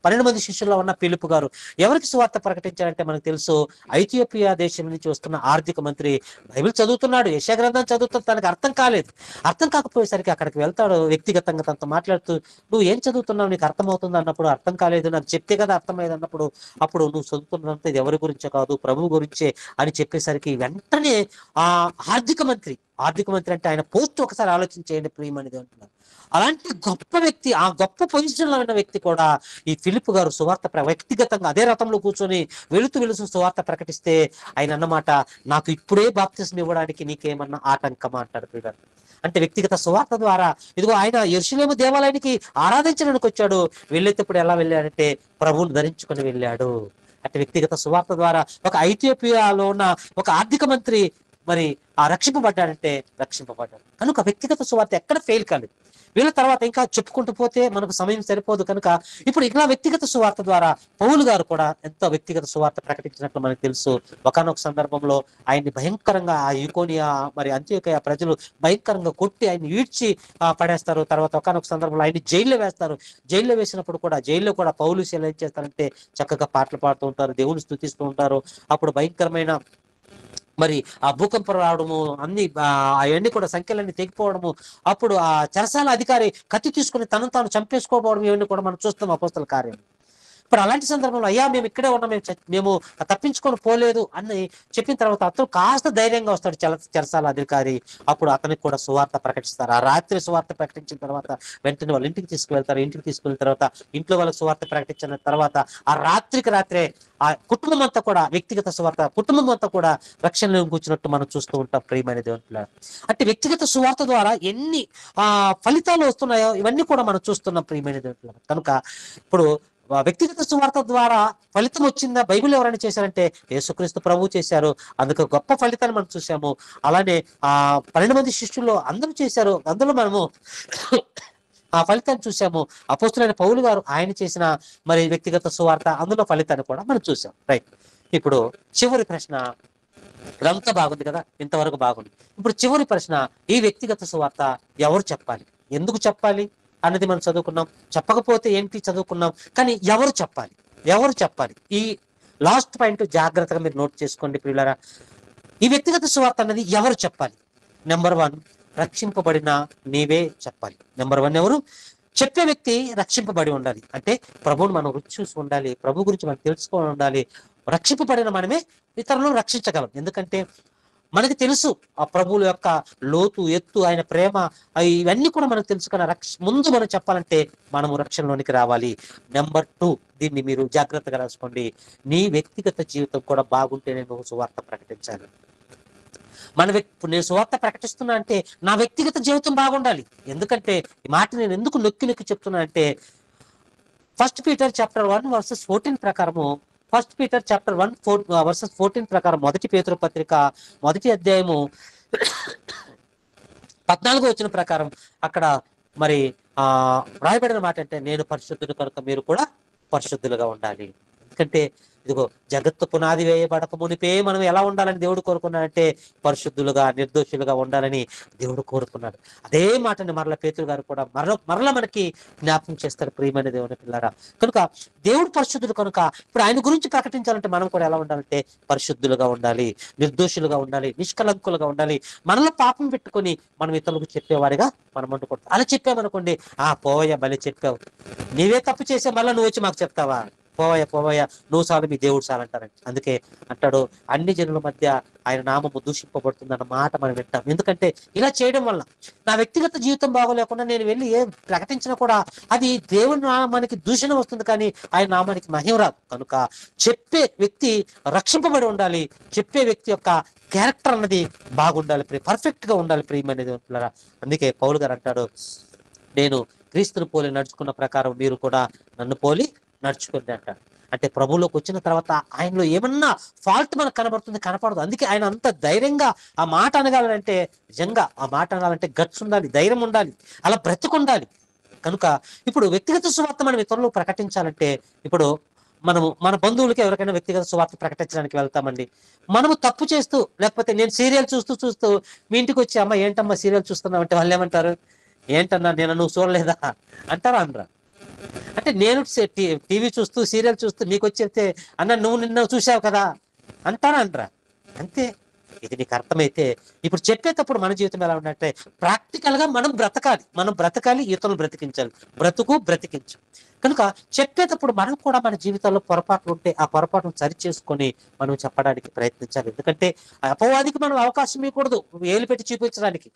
12 మంది శిష్యుల్లో ఉన్న ఫిలిప్ గారు ఎవరికి సువార్త ప్రకటించారంటే మనకు తెలుసు, ఐథియోపియా దేశం నుంచి వస్తున్న ఆర్థిక మంత్రి. బైబిల్ చదువుతున్నాడు, యెషయా గ్రంథం చదువుతున్నాడు, తనకు అర్థం కాలేదు. అర్థం కాకపోయేసరికి అక్కడికి వెళ్తాడు, వ్యక్తిగతంగా తనతో మాట్లాడుతూ, నువ్వు ఏం చదువుతున్నావు, నీకు అర్థమవుతుంది అన్నప్పుడు, అర్థం కాలేదు, నాకు చెప్తే కదా అర్థమయ్యేది అన్నప్పుడు, అప్పుడు నువ్వు చదువుతున్నంత ఇది ఎవరి గురించే కాదు, ప్రభువు గురించే అని చెప్పేసరికి వెంటనే ఆ ఆర్థిక మంత్రి అంటే ఆయన పోస్ట్ ఒకసారి ఆలోచించేయండి ప్రియమనేది అంటున్నారు. అలాంటి గొప్ప వ్యక్తి, ఆ గొప్ప పొజిషన్ లో ఉన్న వ్యక్తి కూడా ఈ ఫిలిప్ గారు సువార్త వ్యక్తిగతంగా అదే రథంలో కూర్చొని వెళుతూ సువార్త ప్రకటిస్తే ఆయన అన్నమాట, నాకు ఇప్పుడే బాప్తిస్మం ఇవ్వడానికి నీకేమన్నా ఆటంకమా అంటాడు ప్రియులారా. అంటే వ్యక్తిగత సువార్త ద్వారా ఇదిగో ఆయన యెరూషలేము దేవాలయానికి ఆరాధించడానికి వచ్చాడు. వెళ్ళేటప్పుడు ఎలా వెళ్ళాడంటే ప్రభువుని ధరించుకొని వెళ్ళాడు. అంటే వ్యక్తిగత సువార్త ద్వారా ఒక ఐథియోపియాలో ఉన్న ఒక ఆర్థిక మంత్రి మరి రక్షింపబడ్డాడు. కనుక వ్యక్తిగత సువార్త ఎక్కడ ఫెయిల్ కాలేదు. వీళ్ళ తర్వాత ఇంకా చెప్పుకుంటూ పోతే మనకు సమయం సరిపోదు కనుక ఇప్పుడు ఇలా వ్యక్తిగత సువార్త ద్వారా పౌలు గారు కూడా ఎంతో వ్యక్తిగత సువార్త ప్రకటించినట్లు మనకు తెలుసు. ఒకానొక సందర్భంలో ఆయన్ని భయంకరంగా ఆ యుకోనియా మరి అంత్యోకయ ప్రజలు భయంకరంగా కొట్టి ఆయన్ని ఈడ్చి పడేస్తారు. తర్వాత ఒకానొక సందర్భంలో ఆయన్ని జైల్లో వేస్తారు. జైల్లో వేసినప్పుడు కూడా జైల్లో కూడా పౌలు శీల ఏం చేస్తారంటే చక్కగా పాటలు పాడుతూ ఉంటారు, దేవుని స్తుతిస్తూ ఉంటారు. అప్పుడు భయంకరమైన మరి ఆ భూకంపం రావడము, అవన్నీ కూడా సంఖ్యలన్నీ తెగిపోవడము, అప్పుడు ఆ చెరసాల అధికారి కత్తి తీసుకుని తనను తాను చంపేసుకోవడం, ఇవన్నీ కూడా మనం చూస్తాం అపోస్తల కార్యం. ఇప్పుడు అలాంటి సందర్భంలో అయ్యా మేము ఇక్కడే ఉన్నాం, మేము తప్పించుకొని పోలేదు అని చెప్పిన తర్వాత అతను కాస్త ధైర్యంగా వస్తాడు చెరసాల అధికారి. అప్పుడు అతనికి కూడా సువార్త ప్రకటిస్తారు. ఆ రాత్రి సువార్త ప్రకటించిన తర్వాత వెంటనే వాళ్ళ ఇంటికి తీసుకువెళ్తారు. ఇంటికి తీసుకువెళ్ళిన తర్వాత ఇంట్లో వాళ్ళకి సువార్త ప్రకటించిన తర్వాత ఆ రాత్రే ఆ కుటుంబం అంతా కూడా వ్యక్తిగత సువార్త, కుటుంబం అంతా కూడా రక్షణలో కూర్చున్నట్టు మనం చూస్తూ ఉంటాం ప్రియమైన దేవుని. అంటే వ్యక్తిగత సువార్త ద్వారా ఎన్ని ఫలితాలు వస్తున్నాయో ఇవన్నీ కూడా మనం చూస్తున్నాం ప్రియమైన దేవుని. కనుక ఇప్పుడు వ్యక్తిగత సువార్త ద్వారా ఫలితం వచ్చిందా బైబిల్ ఎవరైనా చేశారంటే యేసుక్రీస్తు ప్రభువు చేశారు. అందుకు గొప్ప ఫలితాన్ని మనం చూసాము. అలానే 12 మంది శిష్యుల్లో అందరూ చేశారు, అందులో మనము ఆ ఫలితాన్ని చూసాము. అపోస్తులైన పౌలు గారు ఆయన చేసిన మరి వ్యక్తిగత సువార్త, అందులో ఫలితాన్ని కూడా మనం చూసాం. రైట్, ఇప్పుడు చివరి ప్రశ్న. ఇదంతా బాగుంది కదా, ఇంతవరకు బాగుంది. ఇప్పుడు చివరి ప్రశ్న, ఈ వ్యక్తిగత సువార్త ఎవరు చెప్పాలి, ఎందుకు చెప్పాలి అన్నది మనం చదువుకున్నాం. చెప్పకపోతే ఏంటి చదువుకున్నాం, కానీ ఎవరు చెప్పాలి ఈ లాస్ట్ పాయింట్ జాగ్రత్తగా మీరు నోట్ చేసుకోండి ప్రియులారా. ఈ వ్యక్తిగత సువార్త అన్నది ఎవరు చెప్పాలి? నెంబర్ 1, రక్షింపబడిన నీవే చెప్పాలి. నెంబర్ 1 ఎవరు? చెప్పే వ్యక్తి రక్షింపబడి ఉండాలి. అంటే ప్రభువుని మనం రుచి చూసి ఉండాలి, ప్రభు గురించి మనం తెలుసుకొని ఉండాలి. రక్షింపబడిన మనమే ఇతరులను రక్షించగలం. ఎందుకంటే మనకి తెలుసు ఆ ప్రభువుల యొక్క లోతు, ఎత్తు, ఆయన ప్రేమ, ఇవన్నీ కూడా మనకు తెలుసు. కానీ ముందు మనం చెప్పాలంటే మనము రక్షణలోనికి రావాలి. నెంబర్ 2, దీన్ని మీరు జాగ్రత్తగా రాసుకోండి. నీ వ్యక్తిగత జీవితం కూడా బాగుంటేనే నువ్వు సువార్త ప్రకటించాలి. నేను సువార్త ప్రకటిస్తున్నా అంటే నా వ్యక్తిగత జీవితం బాగుండాలి. ఎందుకంటే ఈ మాట నేను ఎందుకు నొక్కి చెప్తున్నా అంటే 1 Peter chapter 1 verses 14 ప్రకారము, 1 Peter chapter 1 verses 14 ప్రకారం, మొదటి పేతురు పత్రిక 1వ అధ్యాయము 14వ వచనం ప్రకారం అక్కడ మరి రాయబడిన మాట అంటే, నేను పరిశుద్ధుడు కనుక మీరు కూడా పరిశుద్ధులుగా ఉండాలి. ఎందుకంటే ఇదిగో జగత్తు పునాది వేయబడక మునిపే మనం ఎలా ఉండాలని దేవుడు కోరుకున్నాడంటే పరిశుద్ధులుగా, నిర్దోషులుగా ఉండాలని దేవుడు కోరుకున్నాడు. అదే మాటని మరల పేతురు గారు కూడా మరల మనకి జ్ఞాపకం చేస్తారు ప్రియమైన దేవుని పిల్లరా. కనుక దేవుడు పరిశుద్ధుడు కనుక ఇప్పుడు ఆయన గురించి ప్రకటించాలంటే మనం కూడా ఎలా ఉండాలంటే పరిశుద్ధులుగా ఉండాలి, నిర్దోషులుగా ఉండాలి, నిష్కలంకులుగా ఉండాలి. మనలో పాపం పెట్టుకొని మనం ఇతరులకు చెప్పేవారిగా మనం అనుకుంటాం. అలా చెప్పామనుకోండి, పోవయ్య బలి చెప్పావు, నీవే తప్పు చేసే మళ్ళీ నువ్వు వచ్చి మాకు చెప్తావా, పోవయ్య నువ్వు చాలు మీ దేవుడు చాలు అంటారండి. అందుకే అంటాడు, అన్ని జనుల మధ్య ఆయన నామము దూషింపబడుతుంది అన్న మాట మనం వింటాం. ఎందుకంటే ఇలా చేయడం వల్ల నా వ్యక్తిగత జీవితం బాగోలేకుండా నేను వెళ్ళి ఏం ప్రకటించినా కూడా అది దేవుని నామానికి దూషణ వస్తుంది, కానీ ఆయన నామానికి మహిమ రాదు. కనుక చెప్పే వ్యక్తి రక్షింపబడి ఉండాలి. చెప్పే వ్యక్తి యొక్క క్యారెక్టర్ అన్నది బాగుండాలి, పర్ఫెక్ట్ గా ఉండాలి ప్రియమనేది. అందుకే పౌలు గారు అంటాడు, నేను క్రీస్తుని పోలి నడుచుకున్న ప్రకారం మీరు కూడా నన్ను పోలి నడుచుకుంది అంటాడు. అంటే ప్రభువులోకి వచ్చిన తర్వాత ఆయనలో ఏమన్నా ఫాల్ట్ మనకు కనపడదు. అందుకే ఆయన అంత ధైర్యంగా ఆ మాట అనగాలంటే, నిజంగా ఆ మాట అనాలంటే గట్స్ ఉండాలి, ధైర్యం ఉండాలి, అలా బ్రతుకుండాలి. కనుక ఇప్పుడు వ్యక్తిగత సువార్త మనం ఇతరులకు ప్రకటించాలంటే ఇప్పుడు మనము మన బంధువులకి ఎవరికైనా వ్యక్తిగత సువార్త ప్రకటించడానికి వెళ్తామండి. మనము తప్పు చేస్తూ, లేకపోతే నేను సీరియల్ చూస్తూ చూస్తూ మీ ఇంటికి వచ్చి, అమ్మ ఏంటమ్మా సీరియల్ చూస్తున్నావు అంటే వాళ్ళు ఏమంటారు? ఏంటన్నా నేను నువ్వు చూడలేదా అంటారా అనరా? అంటే నేను టీవీ చూస్తూ సీరియల్ చూస్తూ నీకు వచ్చి చెప్తే, అన్న నువ్వు నిన్న చూసావు కదా అంటారా అనరా? అంతే. ఇది నీకు అర్థమైతే ఇప్పుడు చెప్పేటప్పుడు మన జీవితం ఎలా ఉందంటే ప్రాక్టికల్ గా మనం బ్రతకాలి, ఇతరులు బ్రతికించాలి. బ్రతికించు. కనుక చెప్పేటప్పుడు మనం కూడా మన జీవితంలో పొరపాట్లు ఉంటే ఆ పొరపాటును సరి చేసుకొని మనం చెప్పడానికి ప్రయత్నించాలి. ఎందుకంటే అపవాదికి మనం అవకాశం ఇవ్వకూడదు ఏలు పెట్టి చూపించడానికి.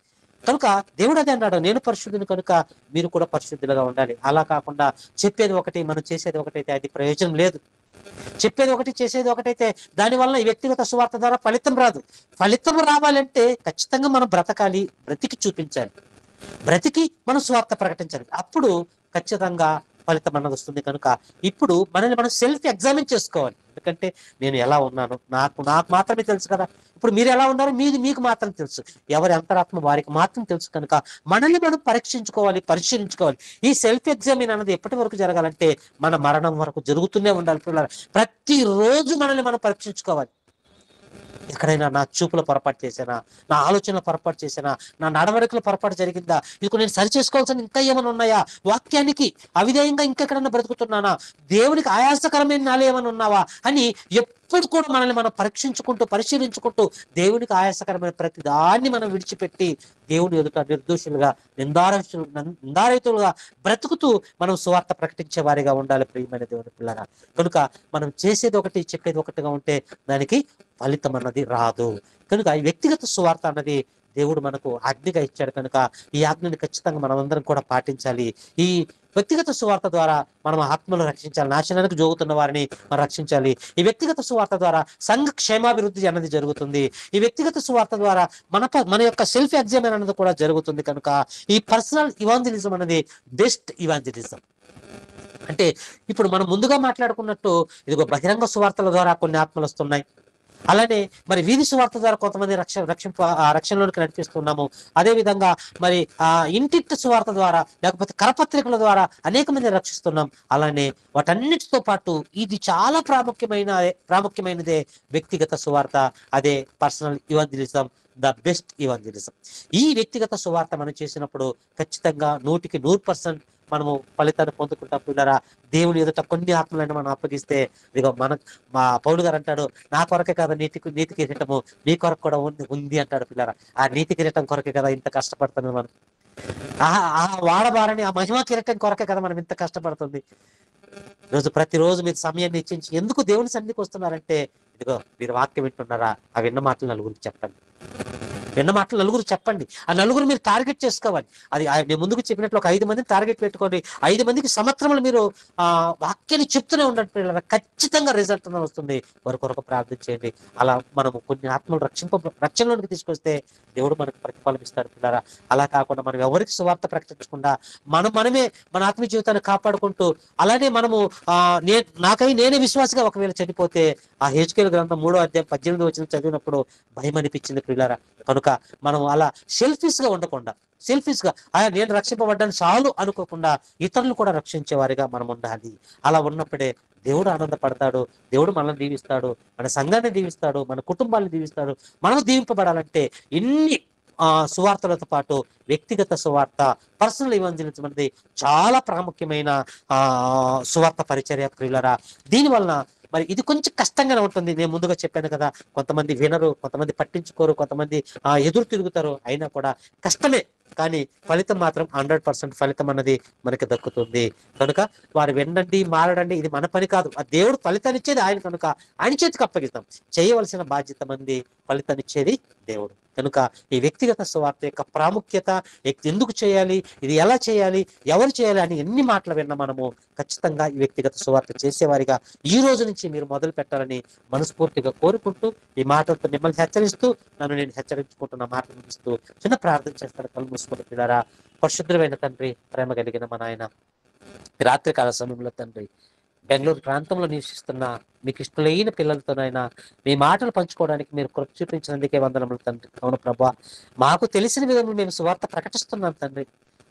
కనుక దేవుడు అదే అన్నాడు, నేను పరిశుద్ధుని కనుక మీరు కూడా పరిశుద్ధులుగా ఉండాలి. అలా కాకుండా చెప్పేది ఒకటి మనం చేసేది ఒకటైతే అది ప్రయోజనం లేదు. చెప్పేది ఒకటి చేసేది ఒకటైతే దానివల్ల ఈ వ్యక్తిగత సువార్త ద్వారా ఫలితం రాదు. ఫలితం రావాలంటే ఖచ్చితంగా మనం బ్రతికి చూపించాలి. బ్రతికి మనం సువార్త ప్రకటించాలి. అప్పుడు ఖచ్చితంగా ఫలితం అన్నది వస్తుంది. కనుక ఇప్పుడు మనల్ని మనం సెల్ఫ్ ఎగ్జామిన్ చేసుకోవాలి. ఎందుకంటే నేను ఎలా ఉన్నాను నాకు మాత్రమే తెలుసు కదా. ఇప్పుడు మీరు ఎలా ఉన్నారో మీకు మాత్రం తెలుసు. ఎవరి అంతరాత్మ వారికి మాత్రం తెలుసు. కనుక మనల్ని మనం పరిశీలించుకోవాలి. ఈ సెల్ఫ్ ఎగ్జామిన్ అన్నది ఎప్పటి వరకు జరగాలంటే మన మరణం వరకు జరుగుతూనే ఉండాలి. ప్రతిరోజు మనల్ని మనం పరీక్షించుకోవాలి. ఎక్కడైనా నా చూపులో పొరపాటు చేశానా, నా ఆలోచనలో పొరపాటు చేశానా, నా నడవడికలో పొరపాటు జరిగిందా, ఇది నేను సరి చేసుకోవాల్సిన ఇంకా ఏమైనా ఉన్నాయా, వాక్యానికి అవిధేయంగా ఇంకెక్కడన్నా బ్రతుకుతున్నానా, దేవునికి ఆయాసకరమైన నాలు ఏమైనా ఉన్నావా అని ఎప్పుడు కూడా మనల్ని మనం పరిశీలించుకుంటూ దేవునికి ఆయాసకరమైన ప్రతి దాన్ని మనం విడిచిపెట్టి దేవుని ఎదుట నిర్దోషులుగా నిందారహితులుగా బ్రతుకుతూ మనం సువార్త ప్రకటించే వారిగా ఉండాలి. ప్రియమైన దేవుని పిల్లగా కనుక మనం చేసేది ఒకటి చెప్పేది ఒకటిగా ఉంటే దానికి ఫలితం అన్నది రాదు. కనుక ఈ వ్యక్తిగత సువార్త అన్నది దేవుడు మనకు ఆజ్ఞగా ఇచ్చాడు. కనుక ఈ ఆజ్ఞని ఖచ్చితంగా మనం అందరం కూడా పాటించాలి. ఈ వ్యక్తిగత సువార్త ద్వారా మనం ఆత్మను రక్షించాలి, నాశనానికి జోగుతున్న వారిని మనం రక్షించాలి. ఈ వ్యక్తిగత సువార్త ద్వారా సంఘ క్షేమాభివృద్ధి అన్నది జరుగుతుంది. ఈ వ్యక్తిగత సువార్త ద్వారా మన యొక్క సెల్ఫ్ ఎగ్జామిన్ అన్నది కూడా జరుగుతుంది. కనుక ఈ పర్సనల్ ఇవాంజలిజం అనేది బెస్ట్ ఇవాంజలిజం. అంటే ఇప్పుడు మనం ముందుగా మాట్లాడుకున్నట్టు ఇదిగో బహిరంగ సువార్తల ద్వారా కొన్ని ఆత్మలు వస్తున్నాయి. అలానే మరి వీధి సువార్త ద్వారా కొంతమంది రక్షణలోనికి నడిపిస్తున్నాము. అదే విధంగా మరి ఇంటింటి సువార్త ద్వారా లేకపోతే కరపత్రికల ద్వారా అనేక మంది రక్షిస్తున్నాం. అలానే వాటన్నిటితో పాటు ఇది చాలా ప్రాముఖ్యమైనదే వ్యక్తిగత సువార్త. అదే personal evangelism, the best evangelism. ఈ వ్యక్తిగత సువార్త మనం చేసినప్పుడు ఖచ్చితంగా 100% మనము ఫలితాన్ని పొందుకుంటాం. పిల్లరా, దేవుని ఎదుట కొన్ని ఆత్మలను మనం అప్పగిస్తే ఇదిగో మా పౌలు గారు అంటాడు, నా కొరకే కదా నీతి కిరీటము, నీ కొరకు కూడా ఉంది అంటాడు. పిల్లరా, ఆ నీతి కిరీటం కొరకే కదా ఇంత కష్టపడుతున్నాం మనం. ఆ వాడబారని ఆ మహిమా కిరీటం కొరకే కదా మనం ఇంత కష్టపడుతుంది. ప్రతిరోజు మీరు సమయాన్ని ఇచ్చించి ఎందుకు దేవుని సన్నిధికి వస్తున్నారంటే, ఇదిగో మీరు వాక్యం వింటున్నారా, ఆ విన్న మాటలు నలుగురికి చెప్పండి. ఆ నలుగురు మీరు టార్గెట్ చేసుకోవాలి. అది నేను ముందుకు చెప్పినట్లు ఒక 5 మందిని టార్గెట్ పెట్టుకోండి. 5 మందికి సంవత్సరంలో మీరు వాక్యాన్ని చెప్తూనే ఉండండి. ఖచ్చితంగా రిజల్ట్ వస్తుంది. వారి కొరకు ప్రార్థన చేయండి. అలా మనము కొన్ని ఆత్మలు రక్షణలోనికి తీసుకొస్తే దేవుడు మనకు ప్రతిఫలం ఇస్తాడు. పిల్లరా, అలా కాకుండా మనం ఎవరికి సువార్త ప్రకటించకుండా మనమే మన ఆత్మీయ జీవితాన్ని కాపాడుకుంటూ అలానే మనము నేనే విశ్వాసగా ఒకవేళ చనిపోతే ఆ హెచ్కేల్ గ్రంథం 3వ అధ్యాయం 18వ వచనం చదివినప్పుడు భయం అనిపించింది. పిల్లరా, కనుక మనం అలా సెల్ఫిష్ గా ఉండకుండా, నేను రక్షింపబడ్డాను చాలు అనుకోకుండా ఇతరులు కూడా రక్షించే వారిగా మనం ఉండాలి. అలా ఉన్నప్పుడే దేవుడు ఆనందపడతాడు. దేవుడు మనల్ని దీవిస్తాడు, మన సంఘాన్ని దీవిస్తాడు, మన కుటుంబాన్ని దీవిస్తాడు. మనం దీవింపబడాలంటే ఇన్ని సువార్తలతో పాటు వ్యక్తిగత సువార్త, పర్సనల్ ఇవాంజలిజం అనేది చాలా ప్రాముఖ్యమైన సువార్త పరిచర్య. ప్రియులరా, దీనివలన మరి ఇది కొంచెం కష్టంగానే ఉంటుంది. నేను ముందుగా చెప్పాను కదా, కొంతమంది వినరు, కొంతమంది పట్టించుకోరు, కొంతమంది ఎదురు తిరుగుతారు. అయినా కూడా కష్టమే, కానీ ఫలితం మాత్రం 100% ఫలితం అన్నది మనకి దక్కుతుంది. కనుక వారు వినండి, మారడండి, ఇది మన పని కాదు. ఆ దేవుడు ఫలితాన్ని ఇచ్చేది ఆయన. కనుక ఆయన చేతికి అప్పగిస్తాం. చేయవలసిన బాధ్యత మంది, ఫలితాన్ని ఇచ్చేది దేవుడు. కనుక ఈ వ్యక్తిగత సువార్త యొక్క ప్రాముఖ్యత, ఎందుకు చేయాలి, ఇది ఎలా చేయాలి, ఎవరు చేయాలి అని ఎన్ని మాటలు విన్నా మనము ఖచ్చితంగా ఈ వ్యక్తిగత సువార్త చేసేవారిగా ఈ రోజు నుంచి మీరు మొదలు పెట్టాలని మనస్ఫూర్తిగా కోరుకుంటూ ఈ మాటలతో మిమ్మల్ని హెచ్చరిస్తూ నన్ను నేను హెచ్చరించుకుంటున్న మాటలు ముగిస్తూ చిన్న ప్రార్థన చేస్తాను. కళ్ళు మూసుకొని పిల్లరా, పరిశుద్ధమైన తండ్రి, ప్రేమ కలిగిన మా నాయన, రాత్రికాల సమయంలో తండ్రి బెంగళూరు ప్రాంతంలో నివసిస్తున్న మీకు ఇష్టమైన పిల్లలతోనైనా మీ మాటలు పంచుకోవడానికి మీరు కృప చూపించినందుకే వందనములు తండ్రి. అవును ప్రభా, మాకు తెలిసిన విధంగా మేము సువార్త ప్రకటిస్తున్నాం తండ్రి.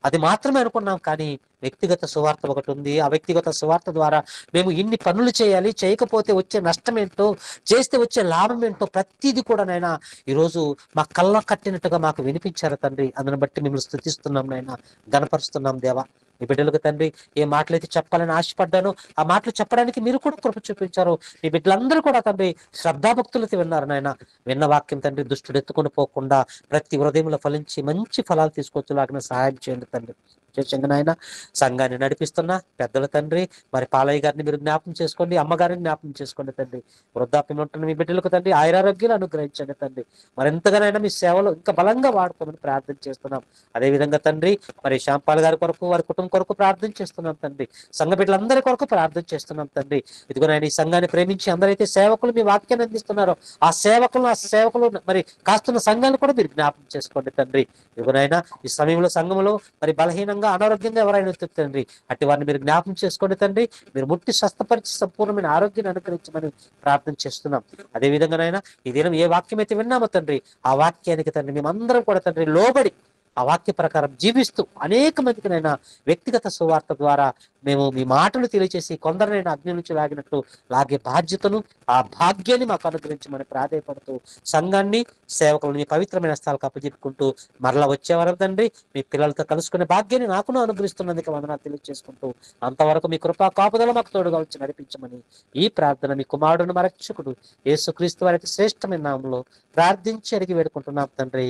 అది మాత్రమే అనుకున్నాం. కానీ వ్యక్తిగత సువార్త ఒకటి ఉంది. ఆ వ్యక్తిగత సువార్త ద్వారా మేము ఇన్ని పనులు చేయాలి, చేయకపోతే వచ్చే నష్టం ఏంటో, చేస్తే వచ్చే లాభం ఏంటో ప్రతిదీ కూడా నాయన ఈరోజు మా కళ్ళ కట్టినట్టుగా మాకు వినిపించారు తండ్రి. అందుని బట్టి మిమ్మల్ని స్తుతిస్తున్నాం నాయన, గణపరుస్తున్నాం దేవా. మీ బిడ్డలకు తండ్రి ఏ మాటలైతే చెప్పాలని ఆశపడ్డానో ఆ మాటలు చెప్పడానికి మీరు కూడా కృప చూపించారు. మీ బిడ్డలందరూ కూడా తండ్రి శ్రద్ధాభక్తులతో విన్నారు నాయన. విన్న వాక్యం తండ్రి దుష్టుడు ఎత్తుకొని పోకుండా ప్రతి హృదయంలో ఫలించి మంచి ఫలాలు తీసుకొచ్చేలాగిన సహాయం చేయండి తండ్రి. విశేషంగా నాయన సంఘాన్ని నడిపిస్తున్న పెద్దల తండ్రి మరి పాలయ్య గారిని మీరు జ్ఞాపకం చేసుకోండి, అమ్మగారిని జ్ఞాపకం చేసుకోండి తండ్రి. వృద్ధాప్యం ఉంటున్న మీ బిడ్డలకు తండ్రి ఆయురారోగ్యాలు అనుగ్రహించండి తండ్రి. మరింతగానైనా మీ సేవలు ఇంకా బలంగా వాడుకోమని ప్రార్థన చేస్తున్నాం. అదేవిధంగా తండ్రి మరి శ్యాంపాల్ గారి కొరకు, వారి కుటుంబం కొరకు ప్రార్థన చేస్తున్నాం తండ్రి. సంఘ బిడ్డలందరి కొరకు ప్రార్థన చేస్తున్నాం తండ్రి. ఇదిగోనైనా ఈ సంఘాన్ని ప్రేమించి అందరైతే సేవకులు మీ వాక్యాన్ని అందిస్తున్నారో ఆ సేవకులు మరి కాస్తున్న సంఘాన్ని కూడా మీరు జ్ఞాపకం చేసుకోండి తండ్రి. ఇదిగోనైనా ఈ సమయంలో సంఘంలో మరి బలహీనంగా అనారోగ్యంగా ఎవరైనా తండ్రి అట్టి వారిని మీరు జ్ఞాపకం చేసుకోండి తండ్రి. మీరు ముట్టి స్వస్థపరిచి సంపూర్ణమైన ఆరోగ్యాన్ని అనుగ్రహించమని ప్రార్థన చేస్తున్నాం. అదే విధంగానైనా ఈ దినం ఏ వాక్యం అయితే విన్నామో తండ్రి ఆ వాక్యానికి తండ్రి మేమందరం కూడా తండ్రి లోబడి ఆ వాక్య ప్రకారం జీవిస్తూ అనేక మందికినైనా వ్యక్తిగత సువార్త ద్వారా మేము మీ మాటలు తెలియచేసి కొందరినైనా అగ్ని నుంచి లాగినట్లు లాగే బాధ్యతను, ఆ భాగ్యాన్ని మాకు అనుగ్రహించమని ప్రాధాయపడుతూ సంఘాన్ని, సేవకులను మీ పవిత్రమైన స్థలాలకు అప్పచెప్పుకుంటూ మరలా వచ్చేవారు తండ్రి మీ పిల్లలతో కలుసుకునే భాగ్యాన్ని నాకును అనుగ్రహిస్తున్నందుకు వందనాలు తెలియజేసుకుంటూ అంతవరకు మీ కృపా కాపుదల మాకు తోడుగా వచ్చి నడిపించమని ఈ ప్రార్థన మీ కుమారుడును మరక్షకుడు యేసుక్రీస్తు వారి శ్రేష్టమైన నామంలో ప్రార్థించి అడిగి వేడుకుంటున్నాం తండ్రి.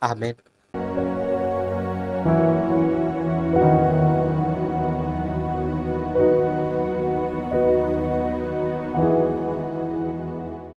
ఆమేన్.